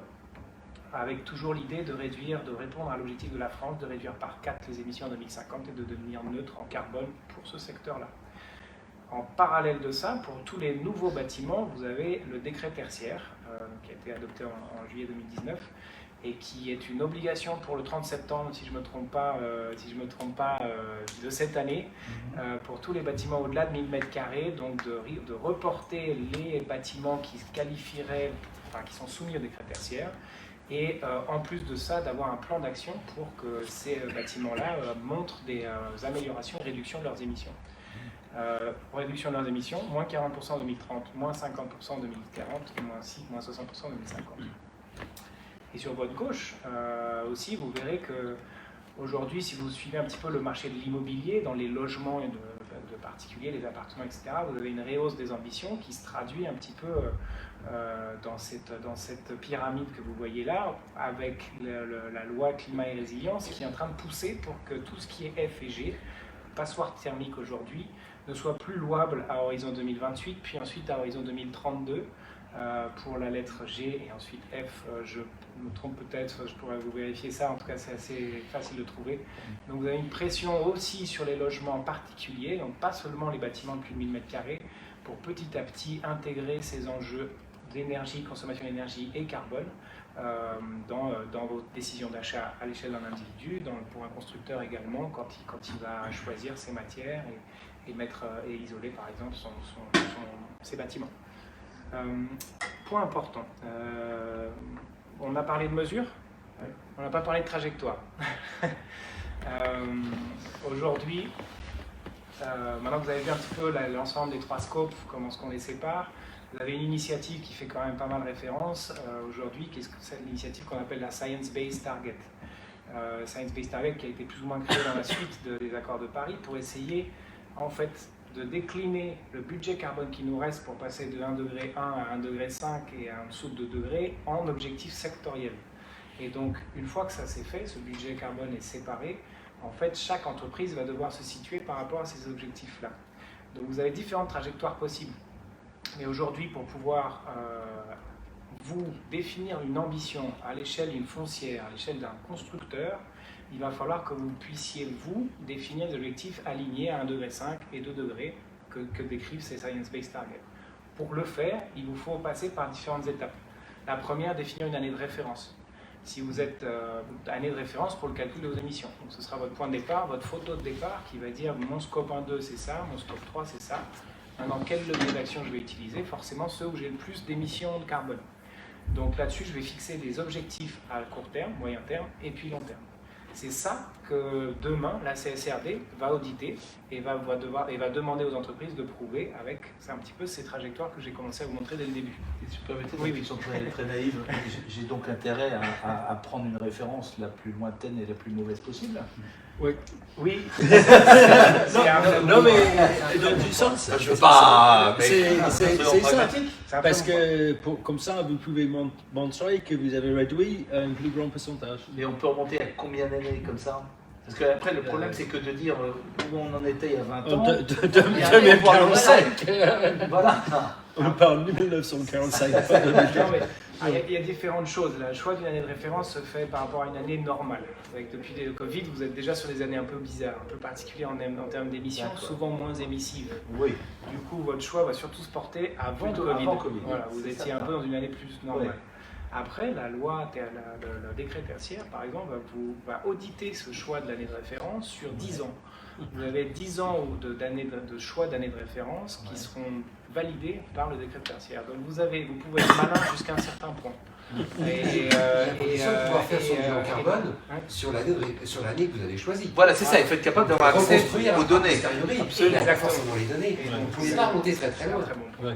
Speaker 5: avec toujours l'idée de répondre à l'objectif de la France de réduire par 4 les émissions en 2050 et de devenir neutre en carbone pour ce secteur-là. En parallèle de ça, pour tous les nouveaux bâtiments, vous avez le décret tertiaire qui a été adopté en juillet 2019 et qui est une obligation pour le 30 septembre, si je ne me trompe pas, de cette année, pour tous les bâtiments au-delà de 1000 m², donc de reporter les bâtiments qui se qualifieraient, enfin, qui sont soumis au décret tertiaire. Et en plus de ça, d'avoir un plan d'action pour que ces bâtiments-là montrent des améliorations et réductions de leurs émissions. Réduction de leurs émissions, moins 40% en 2030, moins 50% en 2040 et moins 60% en 2050. Et sur votre gauche aussi, vous verrez que aujourd'hui, si vous suivez un petit peu le marché de l'immobilier, dans les logements de particuliers, les appartements, etc., vous avez une rehausse des ambitions qui se traduit un petit peu dans cette pyramide que vous voyez là, avec la loi climat et résilience qui est en train de pousser pour que tout ce qui est F et G, passoire thermique aujourd'hui, ne soit plus louable à horizon 2028, puis ensuite à horizon 2032 pour la lettre G, et ensuite F, je me trompe peut-être, je pourrais vous vérifier ça, en tout cas c'est assez facile de trouver. Donc vous avez une pression aussi sur les logements particuliers, donc pas seulement les bâtiments de plus de 1000 m², pour petit à petit intégrer ces enjeux d'énergie, consommation d'énergie et carbone dans vos décisions d'achat à l'échelle d'un individu, pour un constructeur également, quand il va choisir ses matières et isoler par exemple ses bâtiments. Point important, on a parlé de mesures, on n'a pas parlé de trajectoire. Aujourd'hui, maintenant que vous avez vu un petit peu l'ensemble des 3 scopes, comment est-ce qu'on les sépare, vous avez une initiative qui fait quand même pas mal référence aujourd'hui, qui est l'initiative qu'on appelle la Science Based Target. Science Based Target qui a été plus ou moins créé dans la suite des accords de Paris pour essayer en fait de décliner le budget carbone qui nous reste pour passer de 1,1 degré à 1,5 degré et à en dessous de 2 degrés en objectifs sectoriels. Et donc une fois que ça s'est fait, ce budget carbone est séparé, en fait chaque entreprise va devoir se situer par rapport à ces objectifs-là. Donc vous avez différentes trajectoires possibles. Mais aujourd'hui, pour pouvoir vous définir une ambition à l'échelle d'une foncière, à l'échelle d'un constructeur, il va falloir que vous puissiez, vous, définir des objectifs alignés à 1,5 degré et 2 degrés que décrivent ces Science-Based Targets. Pour le faire, il vous faut passer par différentes étapes. La première, définir une année de référence. Si vous êtes année de référence pour le calcul de vos émissions. Donc ce sera votre point de départ, votre photo de départ qui va dire mon scope 1, 2 c'est ça, mon scope 3 c'est ça. Maintenant, quel levier d'action je vais utiliser? Forcément ceux où j'ai le plus d'émissions de carbone. Donc là-dessus, je vais fixer des objectifs à court terme, moyen terme et puis long terme. C'est ça que demain, la CSRD va auditer et va demander aux entreprises de prouver avec, c'est un petit peu ces trajectoires que j'ai commencé à vous montrer dès le début.
Speaker 4: Si vous permettez, oui, ils sont très naïfs. J'ai donc intérêt à prendre une référence la plus lointaine et la plus mauvaise possible.
Speaker 6: Oui.
Speaker 5: Oui.
Speaker 6: Non, mais dans du sens,
Speaker 4: Je veux pas.
Speaker 6: c'est ça. Parce que comme ça, vous pouvez montrer que vous avez réduit un plus grand pourcentage.
Speaker 4: Mais on peut remonter à combien d'années comme ça? Parce qu'après, le problème, c'est que de dire où on en était il y a 20 ans.
Speaker 6: 2045.
Speaker 4: Voilà.
Speaker 6: On parle de 1945.
Speaker 5: Il y a différentes choses. Le choix d'une année de référence se fait par rapport à une année normale. Depuis le Covid, vous êtes déjà sur des années un peu bizarres, un peu particulières en termes d'émissions, souvent moins émissives.
Speaker 4: Oui.
Speaker 5: Du coup, votre choix va surtout se porter avant Covid. Voilà, vous étiez un peu dans une année plus normale. Ouais. Après, la loi, le décret tertiaire, par exemple, va auditer ce choix de l'année de référence sur 10 ans. Vous avez 10 ans de choix d'année de référence qui seront validés par le décret tertiaire. Donc vous pouvez être malin jusqu'à un certain point.
Speaker 7: J'ai l'impression de pouvoir faire son bilan carbone sur l'année que vous avez choisie.
Speaker 4: Voilà, c'est ça, il faut être capable d'avoir accès aux données.
Speaker 7: Absolument. Forcément les données. Vous ne pouvez pas remonter très loin.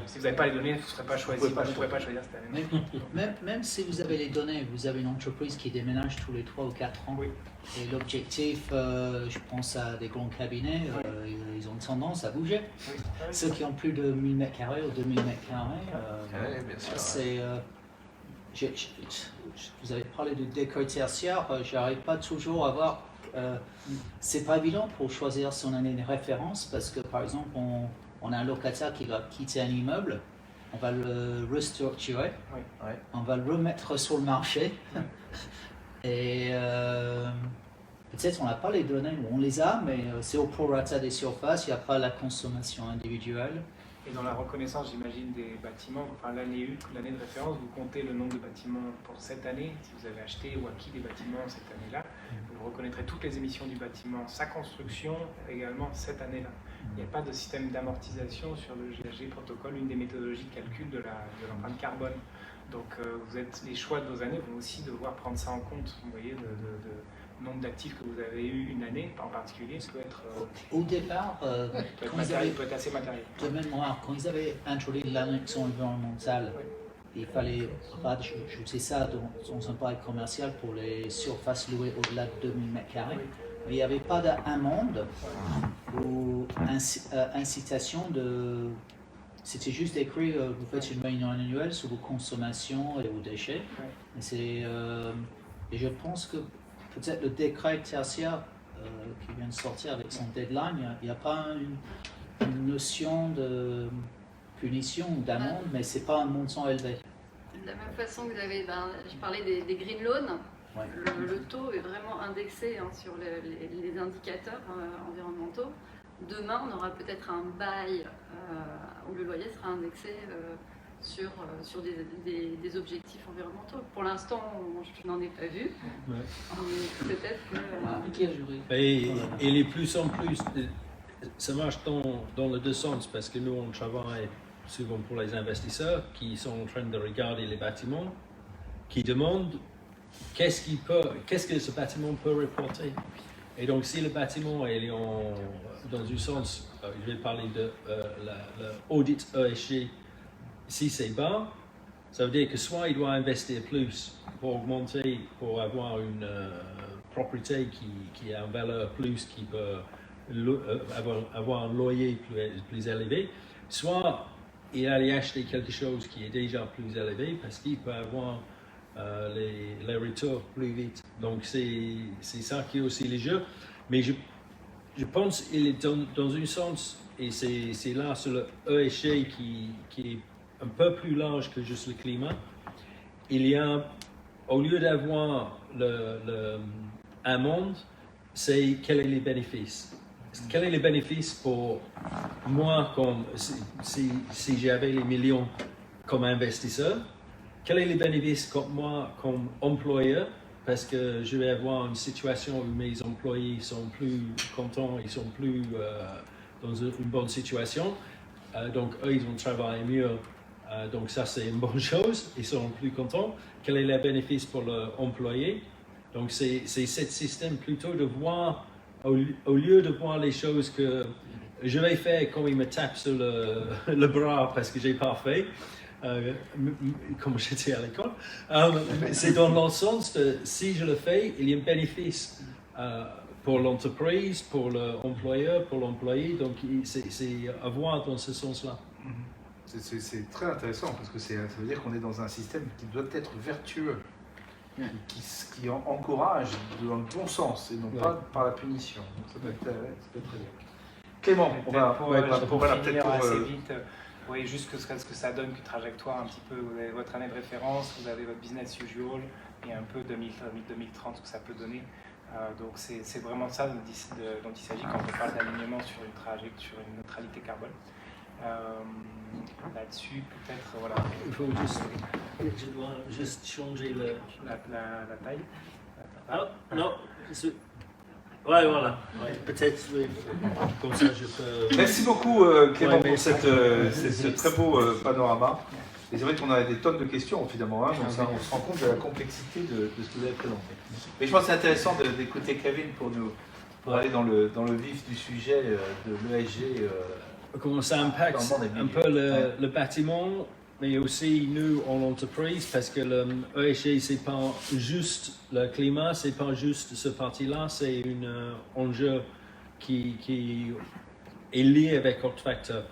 Speaker 5: Si vous n'avez pas les données, vous ne serez pas choisi. Vous ne pourrez pas choisir cette année.
Speaker 8: Même si vous avez les données, vous avez une entreprise qui déménage tous les 3 ou 4 ans. Oui. Et l'objectif, je pense à des grands cabinets, ils ont tendance à bouger. Oui. Ceux qui ont plus de 1000 m² ou 2000 m², c'est... vous avez parlé de décret tertiaire, j'arrive pas toujours à voir. C'est pas évident pour choisir son année de référence parce que par exemple, on a un locataire qui va quitter un immeuble, on va le restructurer, on va le remettre sur le marché. Et peut-être on n'a pas les données, on les a, mais c'est au prorata des surfaces, il n'y a pas la consommation individuelle.
Speaker 5: Et dans la reconnaissance, j'imagine, des bâtiments, enfin l'année de référence, vous comptez le nombre de bâtiments pour cette année, si vous avez acheté ou acquis des bâtiments cette année-là, vous reconnaîtrez toutes les émissions du bâtiment, sa construction également cette année-là. Il n'y a pas de système d'amortisation sur le GHG protocole, une des méthodologies de calcul de l'empreinte carbone. Donc les choix de vos années vont aussi devoir prendre ça en compte, vous voyez, nombre d'actifs que vous avez eu une année en particulier peut être...
Speaker 8: Au départ,
Speaker 5: peut être assez matériel.
Speaker 8: De mémoire, quand ils avaient introduit l'annexion environnementale, il fallait rajouter ça dans un bail commercial pour les surfaces louées au-delà de 2000 m². Mais il n'y avait pas d'amende ou incitation de... C'était juste écrit, vous faites une réunion annuelle sur vos consommations et vos déchets. Et je pense que peut-être le décret tertiaire qui vient de sortir avec son deadline, il n'y a pas une notion de punition ou d'amende, mais ce n'est pas un montant élevé.
Speaker 3: De la même façon que vous avez, je parlais des green loans, le taux est vraiment indexé sur les indicateurs environnementaux. Demain, on aura peut-être un bail où le loyer sera indexé sur des objectifs environnementaux. Pour l'instant, je n'en ai pas vu. Mais peut-être que...
Speaker 6: Et les plus en plus, ça marche dans les deux sens, parce que nous, on travaille souvent pour les investisseurs qui sont en train de regarder les bâtiments, qui demandent qu'est-ce que ce bâtiment peut reporter. Et donc, si le bâtiment est dans un sens, je vais parler de l'audit ESG, si c'est bas, Ça veut dire que soit il doit investir plus pour augmenter, pour avoir une propriété qui a une valeur plus, qui peut avoir un loyer plus élevé, soit il allait acheter quelque chose qui est déjà plus élevé parce qu'il peut avoir les retours plus vite. Donc c'est ça qui est aussi le jeu. Mais je pense qu'il est dans un sens, et c'est là sur le ESG qui est un peu plus large que juste le climat. Il y a, au lieu d'avoir un monde, c'est quels sont les bénéfices. Quel est le bénéfice pour moi comme si j'avais les millions comme investisseur? Quel est le bénéfice pour moi comme employeur? Parce que je vais avoir une situation où mes employés sont plus contents, ils sont plus dans une bonne situation. Donc eux, ils vont travailler mieux. Donc ça, c'est une bonne chose. Ils seront plus contents. Quel est le bénéfice pour l'employé? Donc c'est ce système plutôt de voir, au lieu de voir les choses que je vais faire comme il me tape sur le bras parce que j'ai pas fait. Comme j'étais à l'école, c'est dans le sens de si je le fais, il y a un bénéfice pour l'entreprise, pour l'employeur, pour l'employé, donc c'est à voir dans ce sens-là.
Speaker 1: C'est très intéressant parce que ça veut dire qu'on est dans un système qui doit être vertueux, qui encourage dans le bon sens et non pas par la punition. Donc ça peut être très bien. Clément, on va
Speaker 5: finir assez vite. Oui, juste ce que ça donne, que trajectoire un petit peu. Vous avez votre année de référence, vous avez votre business usual et un peu 2030 ce que ça peut donner. Donc c'est vraiment ça dont il s'agit quand on parle d'alignement sur une trajectoire, sur une neutralité carbone. Là-dessus, peut-être, voilà.
Speaker 6: Il faut juste changer
Speaker 5: la taille.
Speaker 6: Ah, non. Ouais, voilà. Ouais, peut-être, oui. Comme ça, je peux...
Speaker 1: Merci beaucoup, Clément, pour ce très beau panorama. Et c'est vrai qu'on a des tonnes de questions, finalement. Hein, donc ça, on se rend compte de la complexité de ce que vous avez présenté. Mais je pense que c'est intéressant d'écouter Kevin pour aller dans le vif du sujet de l'ESG.
Speaker 6: Comment ça impacte un peu le bâtiment, mais aussi nous en entreprise, parce que le ESG, c'est pas juste le climat, c'est pas juste ce parti-là, c'est un enjeu qui est lié avec autre facteur.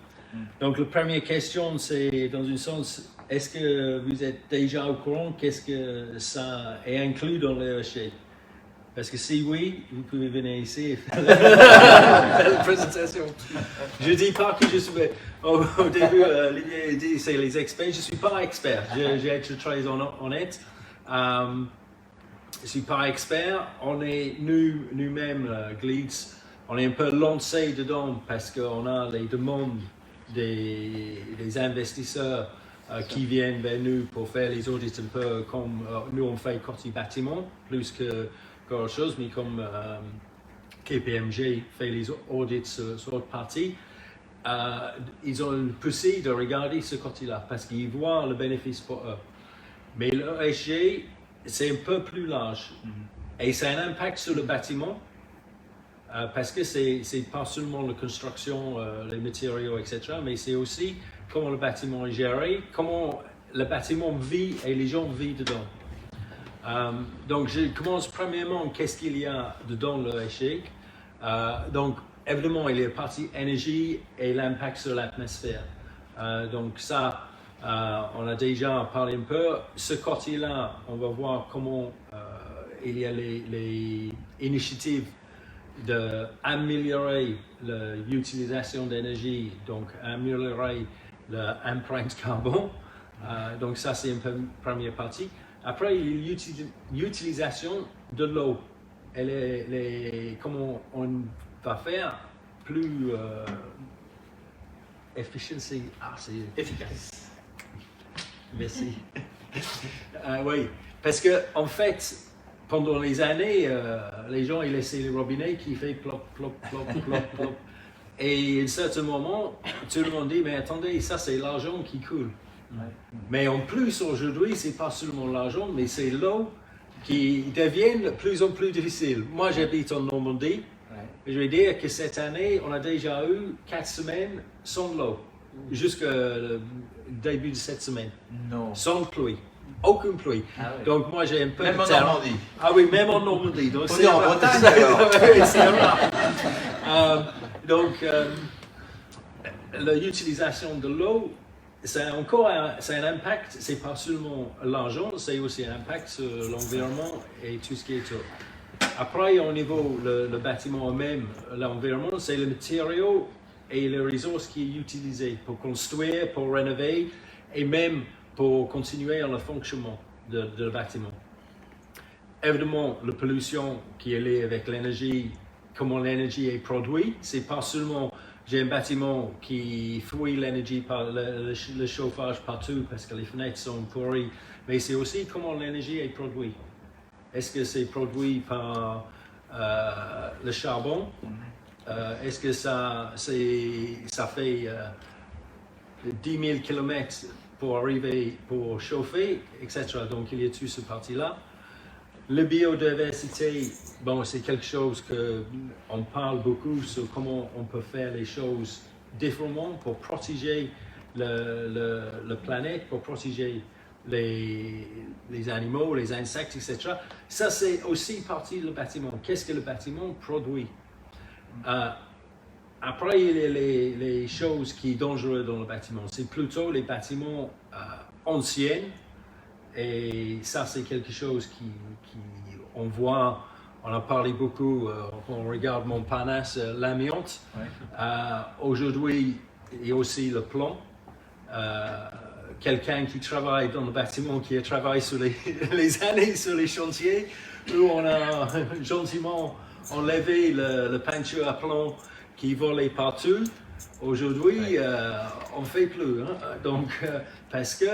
Speaker 6: Donc la première question, c'est dans un sens, est-ce que vous êtes déjà au courant qu'est-ce que ça est inclus dans l'ESG? Parce que si oui, vous pouvez venir ici et faire la présentation. Je ne dis pas que je suis... Au début, l'idée dit c'est les experts. Je ne suis pas expert. J'ai été très honnête. Je ne suis pas expert. On est nous-mêmes, Gleeds, on est un peu lancés dedans parce qu'on a les demandes des investisseurs qui viennent vers nous pour faire les audits un peu comme nous on fait côté bâtiment, plus que autre chose, mais comme KPMG fait les audits sur l'autre partie, ils ont poussé de regarder ce côté-là parce qu'ils voient le bénéfice pour eux. Mais l'ESG, c'est un peu plus large et ça a un impact sur le bâtiment parce que c'est pas seulement la construction, les matériaux, etc., mais c'est aussi comment le bâtiment est géré, comment le bâtiment vit et les gens vivent dedans. Donc je commence premièrement, qu'est-ce qu'il y a dedans le ESG. Donc évidemment il y a la partie énergie et l'impact sur l'atmosphère. Donc ça, on a déjà parlé un peu. Ce côté-là, on va voir comment il y a les initiatives d'améliorer l'utilisation d'énergie, donc améliorer l'empreinte carbone. Donc ça c'est une première partie. Après, il y a l'utilisation de l'eau. Comment on va faire plus efficiency. C'est efficace. Merci. Oui, parce que en fait, pendant les années, les gens ils laissaient le robinet qui fait plop, plop, plop, plop, plop. Et à un certain moment, tout le monde dit, mais attendez, ça c'est l'argent qui coule. Mais en plus, aujourd'hui, c'est pas seulement l'argent, mais c'est l'eau qui devient de plus en plus difficile. Moi, j'habite en Normandie. Je vais dire que cette année, on a déjà eu 4 semaines sans l'eau. jusqu'au début de cette semaine.
Speaker 4: Non.
Speaker 6: Sans pluie. Aucune pluie.
Speaker 4: Ah ouais.
Speaker 6: Donc moi j'ai un peu
Speaker 4: Même
Speaker 6: de
Speaker 4: en
Speaker 6: terrain.
Speaker 4: Normandie.
Speaker 6: Ah oui, même en Normandie. Donc
Speaker 4: On est en Bretagne alors.
Speaker 6: Oui, c'est rare. Donc l'utilisation de l'eau, c'est encore c'est un impact, c'est pas seulement l'argent, c'est aussi un impact sur l'environnement et tout ce qui est autour. Après, au niveau le bâtiment même, l'environnement, c'est le matériau et les ressources qui est utilisé pour construire, pour rénover et même pour continuer le fonctionnement de le bâtiment. Évidemment, la pollution qui est liée avec l'énergie, comment l'énergie est produite, c'est pas seulement j'ai un bâtiment qui fuit l'énergie par le chauffage partout parce que les fenêtres sont pourries, mais c'est aussi comment l'énergie est produite. Est-ce que c'est produit par le charbon? Est-ce que ça fait 10 000 km pour arriver, pour chauffer, etc. Donc il y a toute cette partie-là. La biodiversité, bon, c'est quelque chose qu'on parle beaucoup sur comment on peut faire les choses différemment pour protéger la planète, pour protéger les animaux, les insectes, etc. Ça, c'est aussi partie du bâtiment. Qu'est-ce que le bâtiment produit? Après, il y a les choses qui sont dangereuses dans le bâtiment. C'est plutôt les bâtiments anciens. Et ça, c'est quelque chose on voit, on a parlé beaucoup, on regarde Montparnasse, l'amiante. Ouais. Aujourd'hui, il y a aussi le plomb. Quelqu'un qui travaille dans le bâtiment, qui a travaillé sur les années sur les chantiers, où on a gentiment enlevé le peinture à plomb qui volait partout. Aujourd'hui, on ne fait plus. Hein? Donc, parce que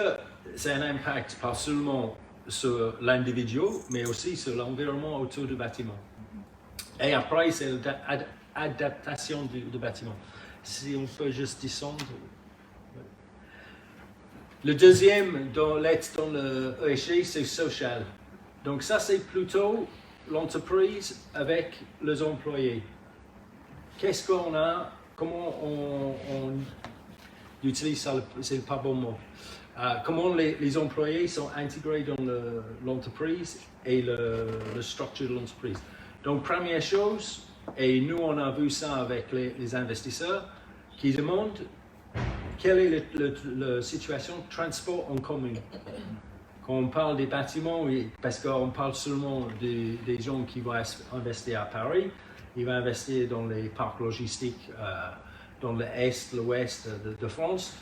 Speaker 6: c'est un impact pas seulement sur l'individu, mais aussi sur l'environnement autour du bâtiment. Et après, c'est l'adaptation du bâtiment. Si on peut juste descendre. Le deuxième dans le ESG, c'est social. Donc ça, c'est plutôt l'entreprise avec les employés. Qu'est-ce qu'on a? Comment on utilise ça? C'est pas bon mot. Comment les employés sont intégrés dans l'entreprise et la structure de l'entreprise. Donc, première chose, et nous on a vu ça avec les investisseurs, qui demandent quelle est la situation de transport en commun. Quand on parle des bâtiments, parce qu'on parle seulement des gens qui vont investir à Paris, ils vont investir dans les parcs logistiques dans l'Est, l'Ouest de France.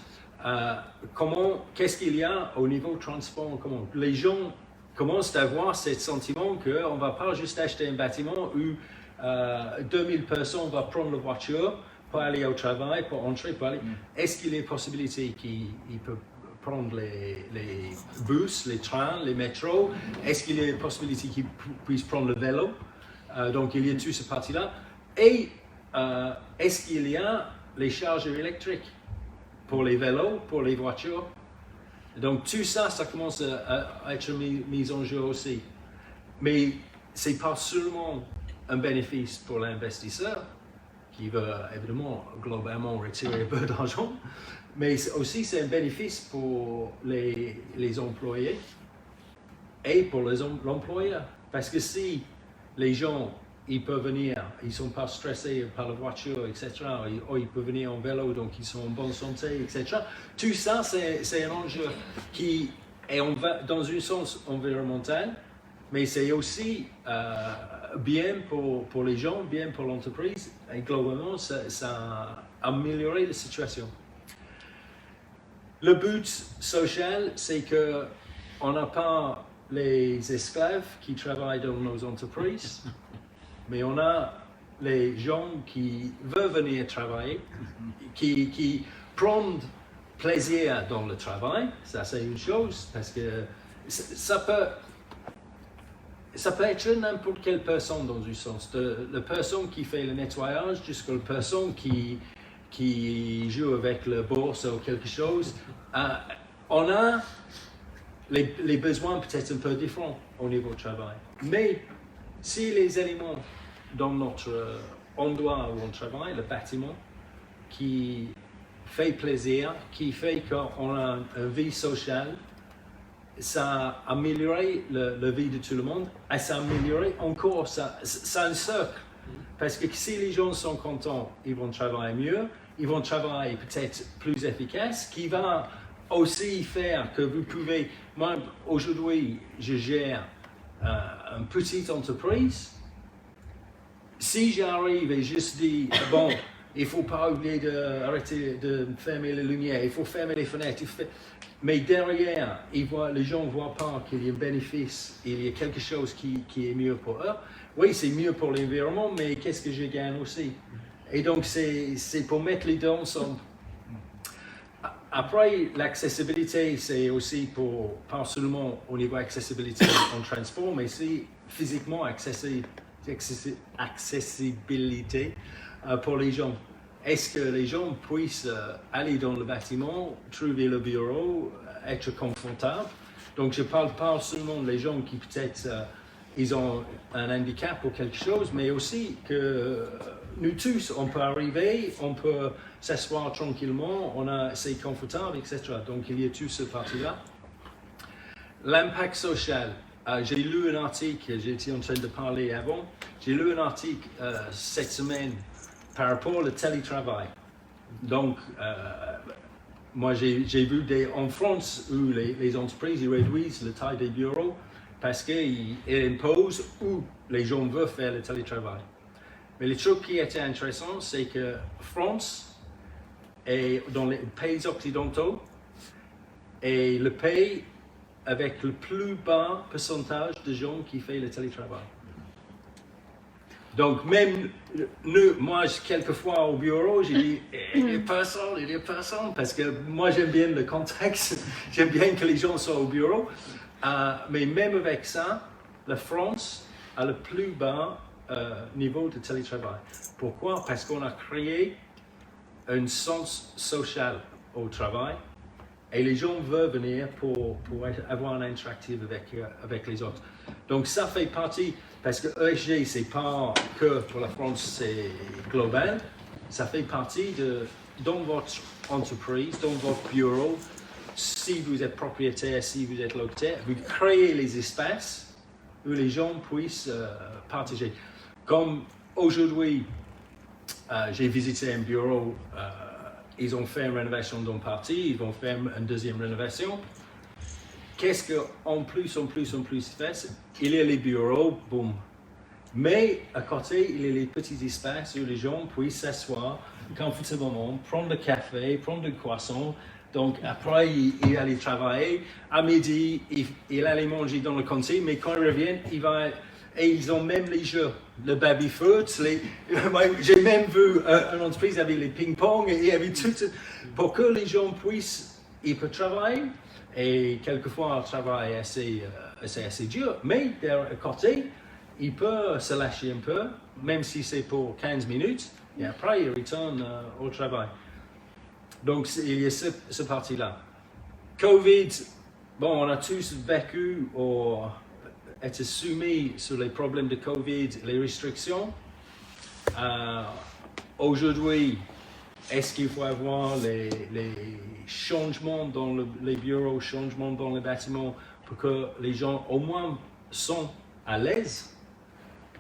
Speaker 6: Qu'est-ce qu'il y a au niveau transport en commun? Les gens commencent à avoir ce sentiment qu'on ne va pas juste acheter un bâtiment où 2000 personnes vont prendre la voiture pour aller au travail, pour entrer, pour aller. Est-ce qu'il y a possibilité qu'ils peuvent prendre les bus, les trains, les métros? Est-ce qu'il y a possibilité qu'ils puissent prendre le vélo? Donc il y a toute cette partie-là. Et est-ce qu'il y a les chargeurs électriques pour les vélos, pour les voitures? Donc tout ça, ça commence à être mis en jeu aussi. Mais ce n'est pas seulement un bénéfice pour l'investisseur, qui veut évidemment globalement retirer un peu d'argent, mais aussi c'est un bénéfice pour les employés et pour l'employeur. Parce que si les gens ils peuvent venir, ils ne sont pas stressés par la voiture, etc. Ils peuvent venir en vélo, donc ils sont en bonne santé, etc. Tout ça, c'est un enjeu qui est dans un sens environnemental, mais c'est aussi bien pour les gens, bien pour l'entreprise, et globalement, ça a amélioré la situation. Le but social, c'est qu'on n'a pas les esclaves qui travaillent dans nos entreprises, mais on a les gens qui veulent venir travailler, qui prennent plaisir dans le travail. Ça, c'est une chose, parce que ça peut être n'importe quelle personne dans un sens. De la personne qui fait le nettoyage jusqu'à la personne qui joue avec la bourse ou quelque chose. On a les besoins peut-être un peu différents au niveau du travail. Mais si les éléments dans notre endroit où on travaille, le bâtiment, qui fait plaisir, qui fait qu'on a une vie sociale. Ça a amélioré la vie de tout le monde et ça a amélioré encore, ça un cercle. Parce que si les gens sont contents, ils vont travailler mieux, ils vont travailler peut-être plus efficace, qui va aussi faire que vous pouvez... Moi, aujourd'hui, je gère une petite entreprise. Si j'arrive et juste dis, bon, il ne faut pas oublier d'arrêter de fermer les lumières, il faut fermer les fenêtres, mais derrière, les gens ne voient pas qu'il y a un bénéfice, il y a quelque chose qui est mieux pour eux. Oui, c'est mieux pour l'environnement, mais qu'est-ce que je gagne aussi? Et donc, c'est pour mettre les deux ensemble. Après, l'accessibilité, c'est aussi pas seulement au niveau accessibilité en transport, mais c'est physiquement accessibilité pour les gens. Est-ce que les gens puissent aller dans le bâtiment, trouver le bureau, être confortable? Donc, je ne parle pas seulement des gens qui peut-être ils ont un handicap ou quelque chose, mais aussi que nous tous, on peut arriver, on peut s'asseoir tranquillement, c'est confortable, etc. Donc, il y a tout ce parti-là. L'impact social. J'ai lu un article, j'étais en train de parler avant, j'ai lu un article cette semaine par rapport au télétravail. Donc, moi j'ai vu en France où les entreprises ils réduisent la taille des bureaux parce qu'ils imposent où les gens veulent faire le télétravail. Mais le truc qui était intéressant, c'est que France est dans les pays occidentaux est le pays avec le plus bas pourcentage de gens qui font le télétravail. Donc même nous, moi quelquefois au bureau, j'ai dit il n'y a personne, parce que moi j'aime bien le contexte, j'aime bien que les gens soient au bureau. Mais même avec ça, la France a le plus bas niveau de télétravail. Pourquoi? Parce qu'on a créé un sens social au travail. Et les gens veulent venir pour avoir une interaction avec les autres. Donc ça fait partie, parce que ESG, c'est pas que pour la France, c'est global. Ça fait partie dans votre entreprise, dans votre bureau, si vous êtes propriétaire, si vous êtes locataire, vous créez les espaces où les gens puissent partager. Comme aujourd'hui, j'ai visité un bureau, ils ont fait une rénovation d'une partie, ils vont faire une deuxième rénovation. Qu'est-ce qu'en plus ils fait? Il y a les bureaux, boum. Mais à côté, il y a les petits espaces où les gens puissent s'asseoir confortablement, prendre le café, prendre le croissant. Donc après, il allait travailler. À midi, il allait manger dans le cantine, mais quand il revient, et ils ont même les jeux, le baby-foot. J'ai même vu une entreprise avec les ping-pong, et il y avait tout, pour que les gens puissent, ils peuvent travailler, et quelquefois un travail assez dur, mais à côté, il peut se lâcher un peu, même si c'est pour 15 minutes, et après il retourne au travail. Donc il y a ce parti-là. Covid, bon, on a tous vécu ou été soumis sur les problèmes de Covid, les restrictions. Aujourd'hui, est-ce qu'il faut avoir les changements dans les bureaux, changements dans les bâtiments pour que les gens au moins sont à l'aise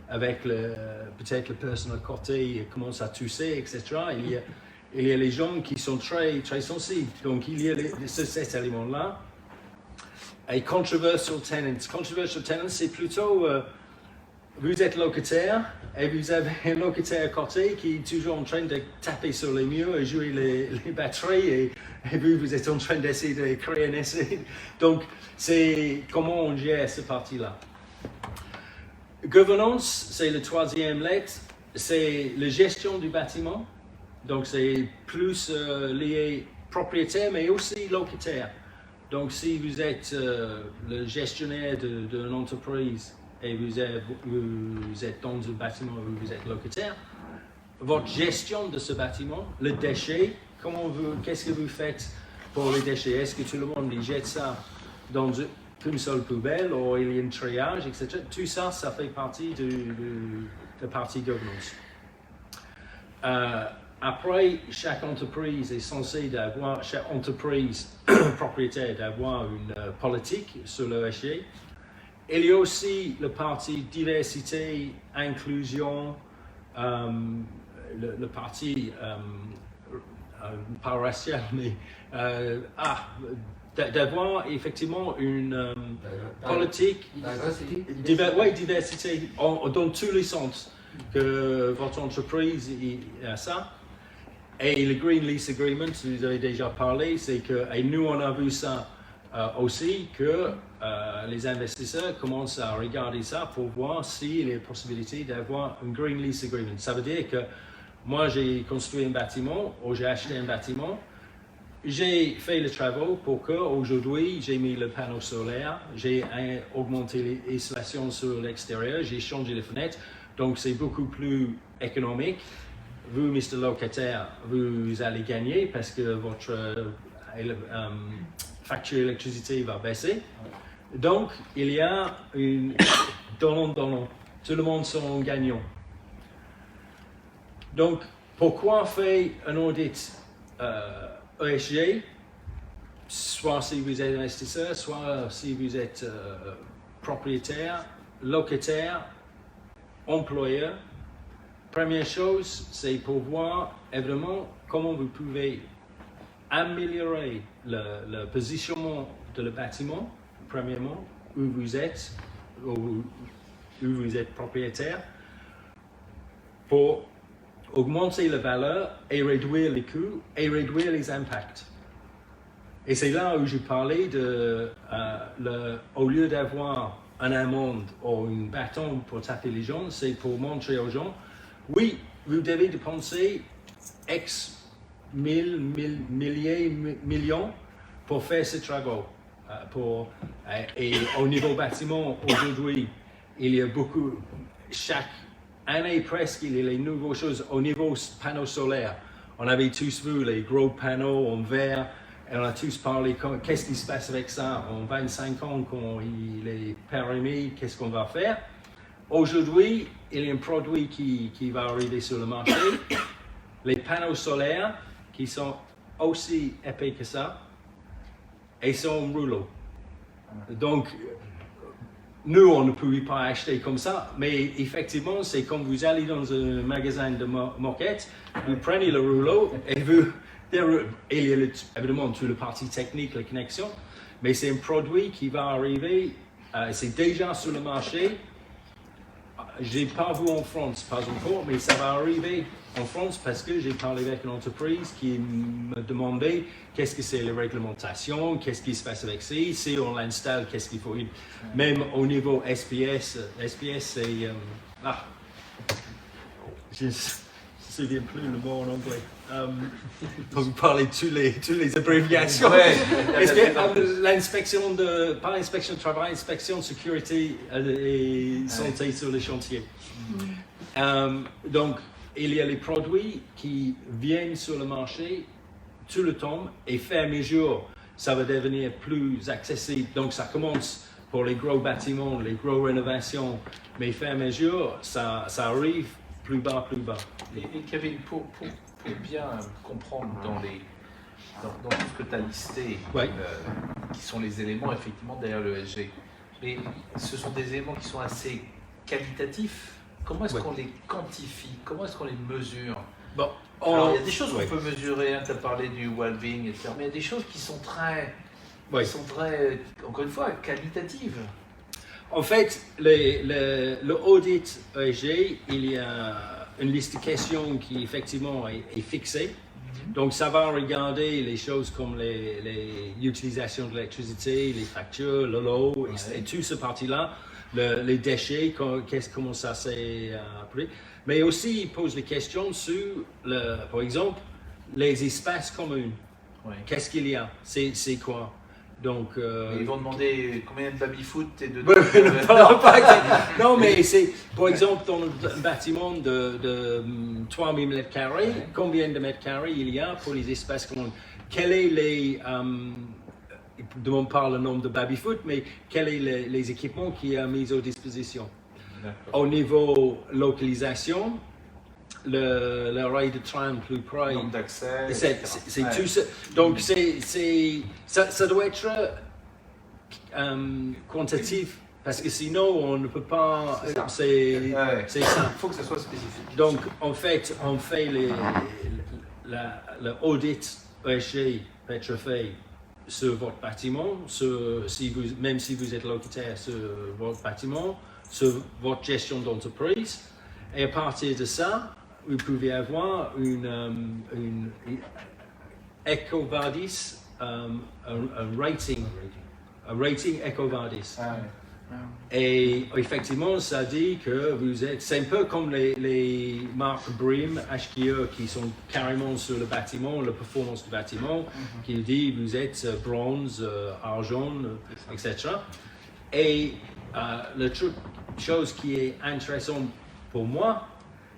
Speaker 6: avec peut-être la personne à côté commence à tousser, etc. Il y a les gens qui sont très, très sensibles. Donc il y a cet élément-là. Et controversial tenants. Controversial tenants, c'est plutôt, vous êtes locataire et vous avez un locataire à côté qui est toujours en train de taper sur les murs et jouer les batteries et vous êtes en train d'essayer de créer un essai. Donc, c'est comment on gère cette partie-là. Governance, c'est le troisième lettre, c'est la gestion du bâtiment. Donc, c'est plus lié propriétaire, mais aussi locataire. Donc, si vous êtes le gestionnaire d'une entreprise et vous êtes dans un bâtiment où vous êtes locataire, votre gestion de ce bâtiment, le déchet, qu'est-ce que vous faites pour les déchets? Est-ce que tout le monde les jette ça dans une seule poubelle ou il y a un triage, etc. Tout ça, ça fait partie de la partie governance. après, chaque entreprise est censée d'avoir, chaque entreprise propriétaire d'avoir une politique sur le ESG. Il y a aussi la partie diversité, inclusion, le parti pas racial, mais d'avoir effectivement une politique, diversité dans tous les sens que votre entreprise a ça. Et le Green Lease Agreement, vous avez déjà parlé, c'est que, et nous on a vu ça aussi, que les investisseurs commencent à regarder ça pour voir s'il y a possibilité d'avoir un Green Lease Agreement. Ça veut dire que moi j'ai construit un bâtiment, ou j'ai acheté un bâtiment, j'ai fait les travaux pour qu'aujourd'hui j'ai mis le panneau solaire, j'ai augmenté l'installation sur l'extérieur, j'ai changé les fenêtres, donc c'est beaucoup plus économique. Vous, Mr. Locataire, vous allez gagner parce que votre facture d'électricité va baisser. Donc, il y a une donnant-donnant. Tout le monde sont gagnants. Donc, pourquoi faire un audit ESG, soit si vous êtes investisseur, soit si vous êtes propriétaire, locataire, employeur? Première chose, c'est pour voir évidemment comment vous pouvez améliorer le positionnement de le bâtiment, premièrement, où vous êtes propriétaire, pour augmenter la valeur et réduire les coûts et réduire les impacts. Et c'est là où je parlais de, au lieu d'avoir un amende ou un bâton pour taper les gens, c'est pour montrer aux gens, oui, vous devez dépenser X millions pour faire ces travaux. Et au niveau bâtiment, aujourd'hui, il y a beaucoup, chaque année presque, il y a les nouvelles choses. Au niveau panneaux solaires, on avait tous vu les gros panneaux en verre, et on a tous parlé, qu'est-ce qui se passe avec ça en 25 ans quand il est périmé, qu'est-ce qu'on va faire? Aujourd'hui, il y a un produit qui va arriver sur le marché, les panneaux solaires qui sont aussi épais que ça et sont en rouleau. Donc, nous, on ne pouvait pas acheter comme ça, mais effectivement, c'est comme vous allez dans un magasin de moquettes, vous prenez le rouleau et vous... Il y a évidemment toute la partie technique, la connexion, mais c'est un produit qui va arriver, c'est déjà sur le marché. Je n'ai pas vu en France, pas encore, mais ça va arriver en France parce que j'ai parlé avec une entreprise qui me demandait qu'est-ce que c'est la réglementation, qu'est-ce qui se passe avec ça, si on l'installe, qu'est-ce qu'il faut. Même au niveau SPS, c'est... je ne me souviens plus le mot en anglais. Vous parlez de toutes les abréviations. L'inspection pas l'inspection de travail, l'inspection de sécurité et santé sur les chantiers. Donc, il y a les produits qui viennent sur le marché tout le temps et fait à mesure, ça va devenir plus accessible. Donc, ça commence pour les gros bâtiments, les gros rénovations, mais fait à mesure, ça arrive plus bas.
Speaker 4: Et Kevin, pour bien comprendre dans tout ce que tu as listé, qui sont les éléments effectivement derrière le ESG, mais ce sont des éléments qui sont assez qualitatifs. Comment est-ce qu'on les quantifie? Comment est-ce qu'on les mesure? Alors, il y a des choses qu'on peut mesurer, tu as parlé du well-being, etc. Mais il y a des choses qui sont très, encore une fois, qualitatives.
Speaker 6: En fait, le audit ESG, il y a une liste de questions qui effectivement est fixée. Donc ça va regarder les choses comme les utilisations de l'électricité, les factures, l'eau, et tout ce parti-là, les déchets, comment ça s'est appelé. Mais aussi, il pose des questions sur, par exemple, les espaces communs. Qu'est-ce qu'il y a? C'est quoi? Donc,
Speaker 4: ils vont demander combien de baby-foot et de...
Speaker 6: Non, mais c'est, par exemple, dans un bâtiment de 3000 mètres carrés, combien de mètres carrés il y a pour les espaces communs? Quel est les... je ne demande pas le nombre de baby-foot, mais quels sont les équipements qui sont mis à disposition? Au niveau localisation, le rail de train plus près.
Speaker 4: Nombre d'accès,
Speaker 6: C'est
Speaker 4: etc. Ouais.
Speaker 6: tout ça. Donc, ça doit être quantitatif, parce que sinon, on ne peut pas. C'est ça.
Speaker 4: Il faut que ça soit spécifique.
Speaker 6: Donc, en fait, on fait l'audit ESG Petrofay sur votre bâtiment, même si vous êtes locataire sur votre bâtiment, sur votre gestion d'entreprise. Et à partir de ça, vous pouvez avoir une EcoVadis, un rating EcoVadis. Et effectivement, ça dit que vous êtes, c'est un peu comme les marques BREEAM, HQE, qui sont carrément sur le bâtiment, la performance du bâtiment, qui dit vous êtes bronze, argent, etc. Et la chose qui est intéressante pour moi,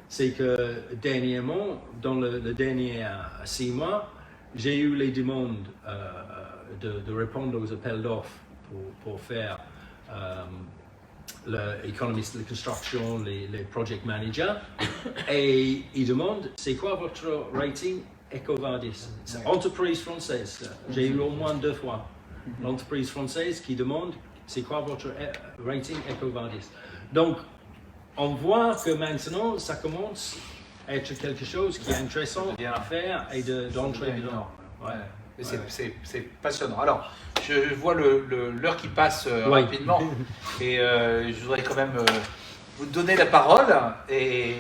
Speaker 6: c'est que dernièrement, dans les derniers 6 mois, j'ai eu les demandes de répondre aux appels d'offres pour faire l'économiste de construction, les project managers, et ils demandent c'est quoi votre rating EcoVadis? C'est entreprise française. J'ai eu au moins 2 fois l'entreprise française qui demande c'est quoi votre rating EcoVadis. Donc on voit que maintenant ça commence à être quelque chose qui est intéressant à faire et d'entrer dedans. Ouais.
Speaker 4: C'est passionnant. Alors, je vois l'heure qui passe rapidement et je voudrais quand même vous donner la parole et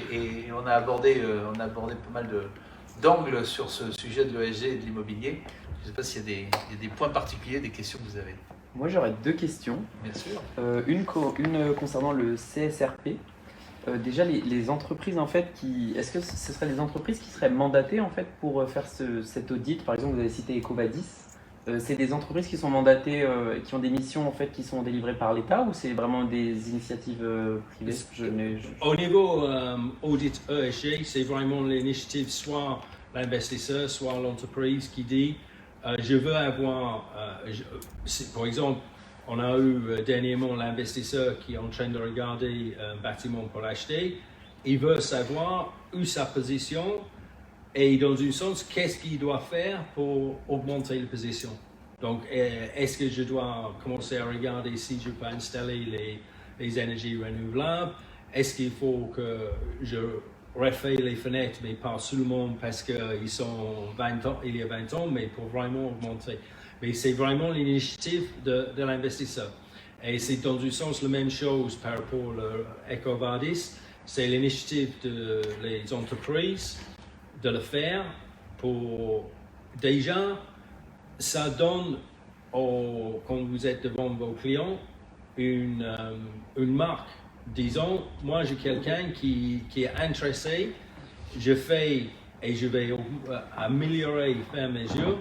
Speaker 4: on a abordé pas mal d'angles sur ce sujet de l'ESG et de l'immobilier. Je ne sais pas s'il y a des points particuliers, des questions que vous avez.
Speaker 2: Moi, j'aurais 2 questions.
Speaker 4: Bien sûr.
Speaker 2: Une concernant le CSRP. Déjà, les entreprises, en fait, est-ce que ce seraient des entreprises qui seraient mandatées, en fait, pour faire cet audit? Par exemple, vous avez cité EcoVadis. C'est des entreprises qui sont mandatées, qui ont des missions, en fait, qui sont délivrées par l'État, ou c'est vraiment des initiatives privées?
Speaker 6: Au niveau audit ESG, c'est vraiment l'initiative, soit l'investisseur, soit l'entreprise qui dit je veux avoir, par exemple, on a eu dernièrement l'investisseur qui est en train de regarder un bâtiment pour l'acheter. Il veut savoir où sa position et dans un sens, qu'est-ce qu'il doit faire pour augmenter la position. Donc, est-ce que je dois commencer à regarder si je peux installer les énergies renouvelables? Est-ce qu'il faut que je refais les fenêtres, mais pas seulement parce qu'ils sont 20 ans, il y a 20 ans, mais pour vraiment augmenter. Mais c'est vraiment l'initiative de l'investisseur. Et c'est dans un sens la même chose par rapport à EcoVadis. C'est l'initiative des entreprises de le faire pour déjà, ça donne quand vous êtes devant vos clients une marque. Disons, moi j'ai quelqu'un qui est intéressé, je fais et je vais améliorer au fur et à mesure.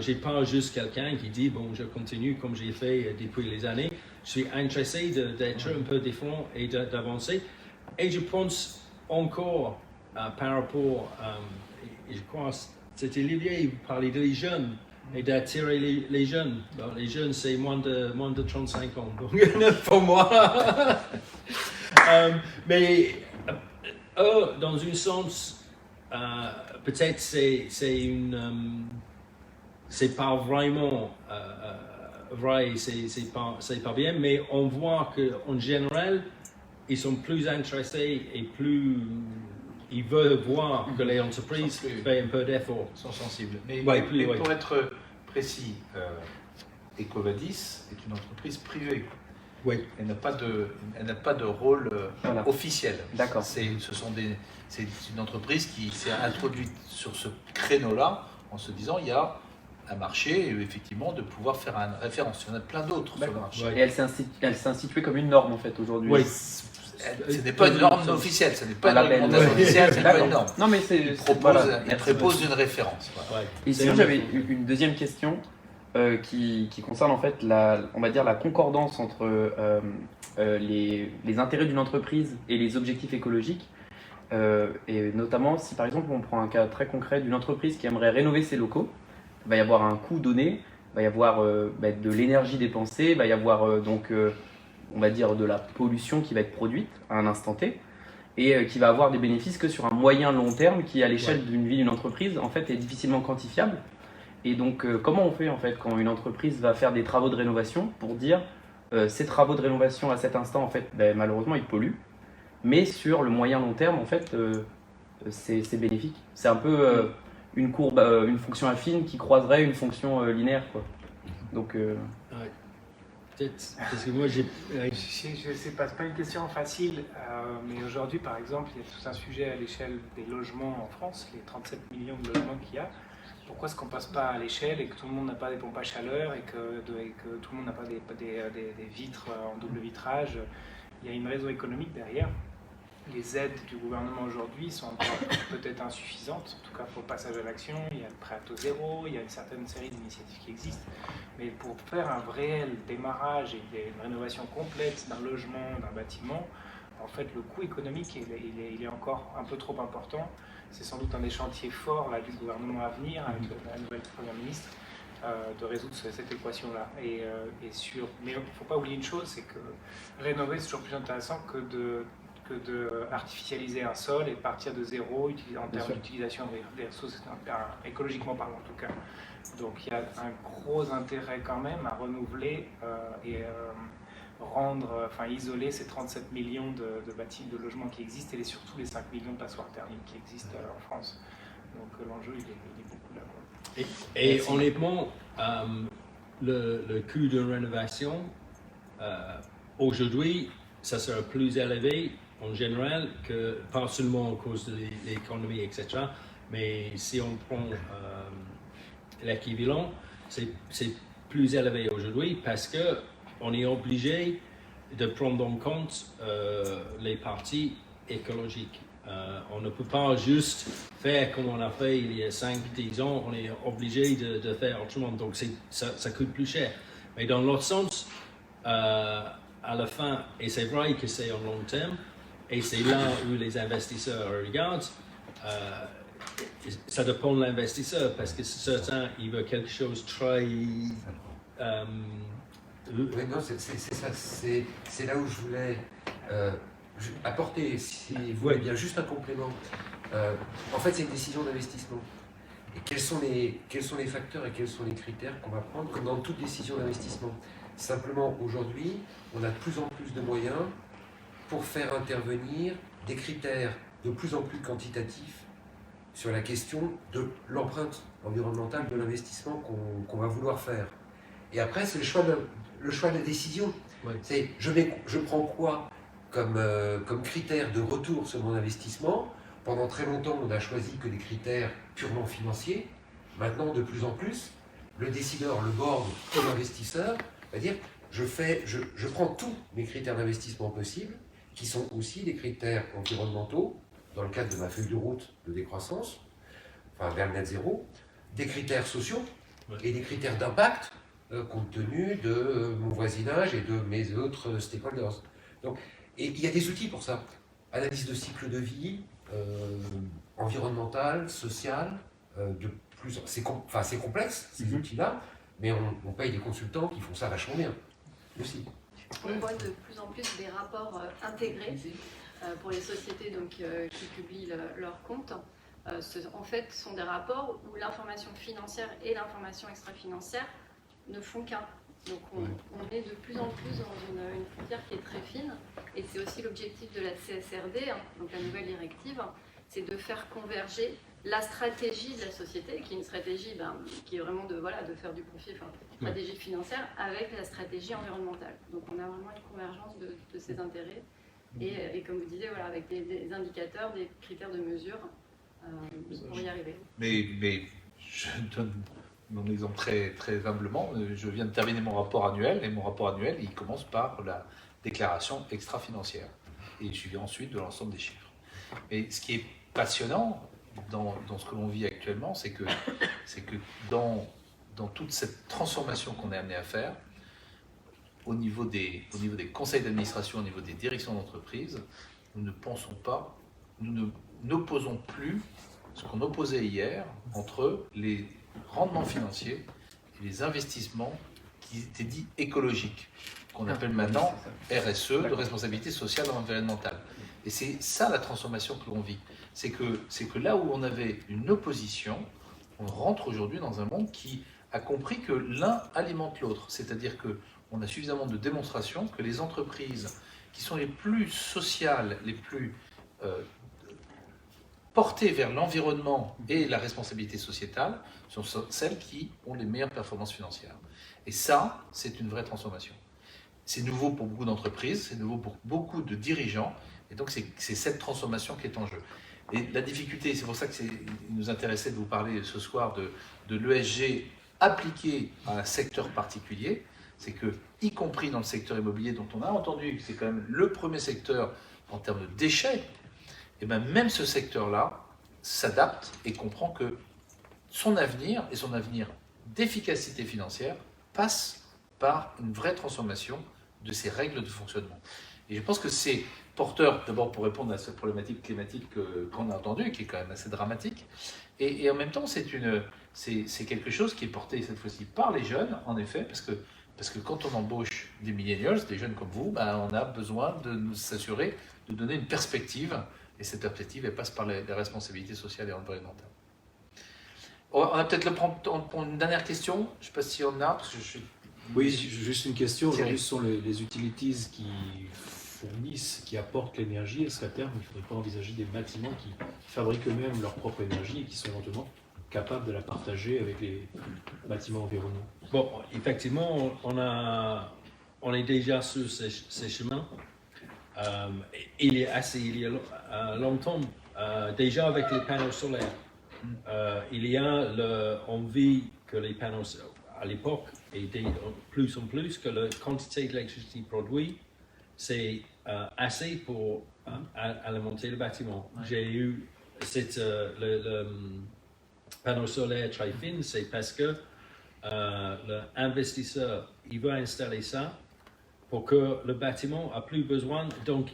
Speaker 6: J'ai pas juste quelqu'un qui dit bon je continue comme j'ai fait depuis les années. Je suis intéressé d'être un peu différent et d'avancer. Et je pense encore par rapport, je crois c'était Olivier, vous parlez des jeunes et d'attirer les jeunes. Bon, les jeunes c'est moins de 35 ans donc pour moi. Mais eux, dans un sens, peut-être c'est pas vraiment vrai, c'est pas bien, mais on voit qu'en général, ils sont plus intéressés et ils veulent voir que les entreprises font un peu d'effort.
Speaker 4: Ils sont sensibles. Mais
Speaker 6: pour
Speaker 4: être précis, EcoVadis est une entreprise privée.
Speaker 6: Oui.
Speaker 4: Elle n'a pas de rôle officiel.
Speaker 2: D'accord.
Speaker 4: C'est une entreprise qui s'est introduite sur ce créneau-là en se disant il y a un marché, effectivement, de pouvoir faire une référence. Il y en a plein d'autres sur le marché.
Speaker 2: Et elle s'est instituée comme une norme, en fait, aujourd'hui.
Speaker 6: Oui.
Speaker 4: Ce n'est pas une norme officielle, ce n'est pas une réglementation officielle, ce n'est pas une norme.
Speaker 2: Non, mais
Speaker 4: il propose une référence. Voilà.
Speaker 2: Et sinon, j'avais une deuxième question qui concerne en fait on va dire la concordance entre les intérêts d'une entreprise et les objectifs écologiques. Et notamment, si par exemple on prend un cas très concret d'une entreprise qui aimerait rénover ses locaux, il va y avoir un coût donné, il va y avoir de l'énergie dépensée, il va y avoir on va dire de la pollution qui va être produite à un instant T. et qui va avoir des bénéfices que sur un moyen long terme qui, à l'échelle d'une vie d'une entreprise, en fait, est difficilement quantifiable. Et donc, comment on fait en fait quand une entreprise va faire des travaux de rénovation pour dire ces travaux de rénovation à cet instant, en fait, ben, malheureusement, ils polluent, mais sur le moyen long terme, en fait, c'est bénéfique. C'est un peu une courbe, une fonction affine qui croiserait une fonction linéaire, quoi. Donc,
Speaker 6: peut-être parce que moi j'ai.
Speaker 5: Je sais pas, c'est pas une question facile, mais aujourd'hui, par exemple, il y a tout un sujet à l'échelle des logements en France, les 37 millions de logements qu'il y a. Pourquoi est-ce qu'on passe pas à l'échelle et que tout le monde n'a pas des pompes à chaleur et que tout le monde n'a pas des vitres en double vitrage? Il y a une raison économique derrière. Les aides du gouvernement aujourd'hui sont encore peut-être insuffisantes, en tout cas pour le passage à l'action. Il y a le prêt à taux zéro, il y a une certaine série d'initiatives qui existent. Mais pour faire un réel démarrage et une rénovation complète d'un logement, d'un bâtiment, en fait, le coût économique, il est encore un peu trop important. C'est sans doute un des chantiers forts là, du gouvernement à venir, avec la nouvelle Première ministre, de résoudre cette équation-là. Mais il ne faut pas oublier une chose, c'est que rénover, c'est toujours plus intéressant que de artificialiser un sol et de partir de zéro en termes d'utilisation des ressources, écologiquement parlant en tout cas. Donc il y a un gros intérêt quand même à renouveler isoler ces 37 millions de bâtiments, de logements qui existent et surtout les 5 millions de passoires thermiques qui existent en France. Donc l'enjeu il est beaucoup là, quoi.
Speaker 6: Et honnêtement, le coût de rénovation aujourd'hui, ça sera plus élevé en général, que pas seulement à cause de l'économie, etc. Mais si on prend l'équivalent, c'est plus élevé aujourd'hui parce qu'on est obligé de prendre en compte les parties écologiques. On ne peut pas juste faire comme on a fait il y a 5-10 ans, on est obligé de faire autrement, donc ça coûte plus cher. Mais dans l'autre sens, à la fin, et c'est vrai que c'est en long terme, et c'est là où les investisseurs regardent, ça dépend de l'investisseur, parce que certains, ils veulent quelque chose très...
Speaker 7: Oui, non, c'est ça, c'est là où je voulais apporter, si vous voulez bien, juste un complément. En fait, c'est une décision d'investissement. Et quels sont les facteurs et quels sont les critères qu'on va prendre, comme dans toute décision d'investissement. Simplement, aujourd'hui, on a de plus en plus de moyens pour faire intervenir des critères de plus en plus quantitatifs sur la question de l'empreinte environnementale de l'investissement qu'on va vouloir faire. Et après, c'est le choix de la décision.
Speaker 6: Ouais.
Speaker 7: C'est je prends quoi comme critère de retour sur mon investissement. Pendant très longtemps, on a choisi que des critères purement financiers. Maintenant, de plus en plus, le décideur, le board ou l'investisseur va dire je prends tous mes critères d'investissement possibles, qui sont aussi des critères environnementaux, dans le cadre de ma feuille de route de décroissance, enfin vers le net zéro, des critères sociaux et des critères d'impact compte tenu de mon voisinage et de mes autres stakeholders. Donc, et il y a des outils pour ça. Analyse de cycle de vie, environnemental, social, c'est complexe ces outils-là, mais on paye des consultants qui font ça vachement bien aussi.
Speaker 3: On voit de plus en plus des rapports intégrés pour les sociétés donc, qui publient leurs comptes. En fait, ce sont des rapports où l'information financière et l'information extra-financière ne font qu'un. Donc on est de plus en plus dans une frontière qui est très fine, et c'est aussi l'objectif de la CSRD, donc la nouvelle directive, c'est de faire converger la stratégie de la société, qui est une stratégie qui est vraiment de faire du profit, enfin, stratégie financière, avec la stratégie environnementale. Donc on a vraiment une convergence de ces intérêts, et comme vous disiez, avec des indicateurs, des critères de mesure pour y arriver.
Speaker 4: Mais je donne mon exemple très, très humblement. Je viens de terminer mon rapport annuel, et mon rapport annuel, il commence par la déclaration extra-financière, et il suivi ensuite de l'ensemble des chiffres. Mais ce qui est passionnant dans ce que l'on vit actuellement, c'est que dans toute cette transformation qu'on est amené à faire, au niveau des conseils d'administration, au niveau des directions d'entreprise, nous n'opposons plus ce qu'on opposait hier entre les rendements financiers et les investissements qui étaient dits écologiques, qu'on appelle maintenant RSE, de responsabilité sociale et environnementale. Et c'est ça la transformation que l'on vit. C'est que là où on avait une opposition, on rentre aujourd'hui dans un monde qui a compris que l'un alimente l'autre. C'est-à-dire qu'on a suffisamment de démonstrations que les entreprises qui sont les plus sociales, les plus portées vers l'environnement et la responsabilité sociétale, sont celles qui ont les meilleures performances financières. Et ça, c'est une vraie transformation. C'est nouveau pour beaucoup d'entreprises, c'est nouveau pour beaucoup de dirigeants, et donc c'est cette transformation qui est en jeu. Et la difficulté, c'est pour ça qu'il nous intéressait de vous parler ce soir de l'ESG appliqué à un secteur particulier, c'est que, y compris dans le secteur immobilier dont on a entendu que c'est quand même le premier secteur en termes de déchets, et bien même ce secteur-là s'adapte et comprend que son avenir et son avenir d'efficacité financière passe par une vraie transformation de ses règles de fonctionnement. Et je pense que c'est porteur, d'abord pour répondre à cette problématique climatique qu'on a entendue, qui est quand même assez dramatique, et en même temps c'est quelque chose qui est porté cette fois-ci par les jeunes, en effet, parce que quand on embauche des millennials, des jeunes comme vous, ben, on a besoin de nous s'assurer de donner une perspective, et cette perspective, elle passe par les responsabilités sociales et environnementales. On va peut-être le prendre pour une dernière question, je ne sais pas s'il y en a, parce que je suis...
Speaker 9: Oui, juste une question. Aujourd'hui, ce sont les utilities qui fournissent, qui apportent l'énergie. Est-ce qu'à terme, il ne faudrait pas envisager des bâtiments qui fabriquent eux-mêmes leur propre énergie et qui sont éventuellement capables de la partager avec les bâtiments environnants?
Speaker 6: Bon, effectivement, on est déjà sur ces chemins. Il y a longtemps, déjà avec les panneaux solaires, il y a envie que les panneaux, à l'époque, et plus en plus, que la quantité d'électricité produite, c'est assez pour alimenter le bâtiment. Ouais. J'ai eu le panneau solaire très fin, c'est parce que l'investisseur, il veut installer ça pour que le bâtiment a plus besoin. Donc,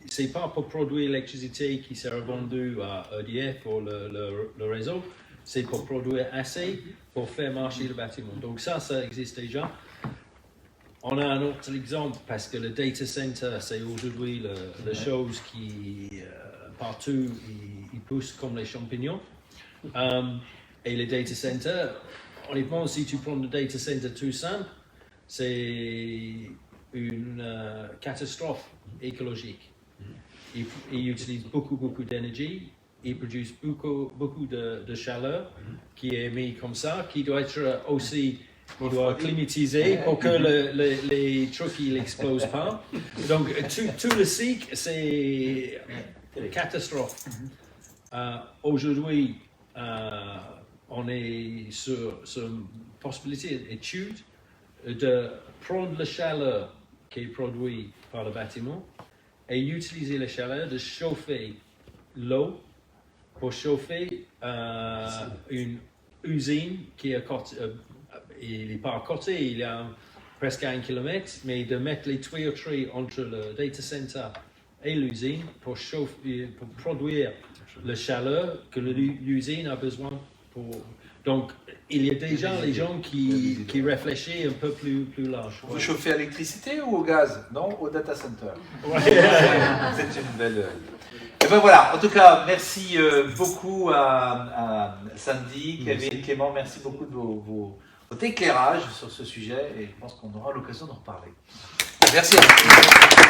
Speaker 6: c'est pas pour produire l'électricité qui sera vendue à EDF ou le réseau, c'est pour produire assez pour faire marcher le bâtiment. Donc ça existe déjà. On a un autre exemple parce que le data center, c'est aujourd'hui la chose qui, partout, il pousse comme les champignons. Et le data center, honnêtement, si tu prends le data center tout simple, c'est une catastrophe écologique. Il utilise beaucoup d'énergie. Il produit beaucoup de chaleur qui est mis comme ça, qui doit être aussi climatisé pour que les trucs n'explosent pas. Donc tout le cycle, c'est une catastrophe. Aujourd'hui, on est sur une possibilité d'étude de prendre la chaleur qui est produite par le bâtiment et utiliser la chaleur de chauffer l'eau pour chauffer une usine qui est il n'est pas à côté, il y a presque 1 kilomètre, mais de mettre les tuyauteries entre le data center et l'usine pour produire la chaleur que l'usine a besoin pour. Donc, il y a déjà les gens qui réfléchissent un peu plus large.
Speaker 4: Vous chauffez à l'électricité ou au gaz? Non, au data center.
Speaker 6: Ouais.
Speaker 4: C'est une belle... Et ben voilà, en tout cas, merci beaucoup à Sandy, Kevin, Clément, merci beaucoup de votre éclairage sur ce sujet et je pense qu'on aura l'occasion d'en reparler. Merci à vous.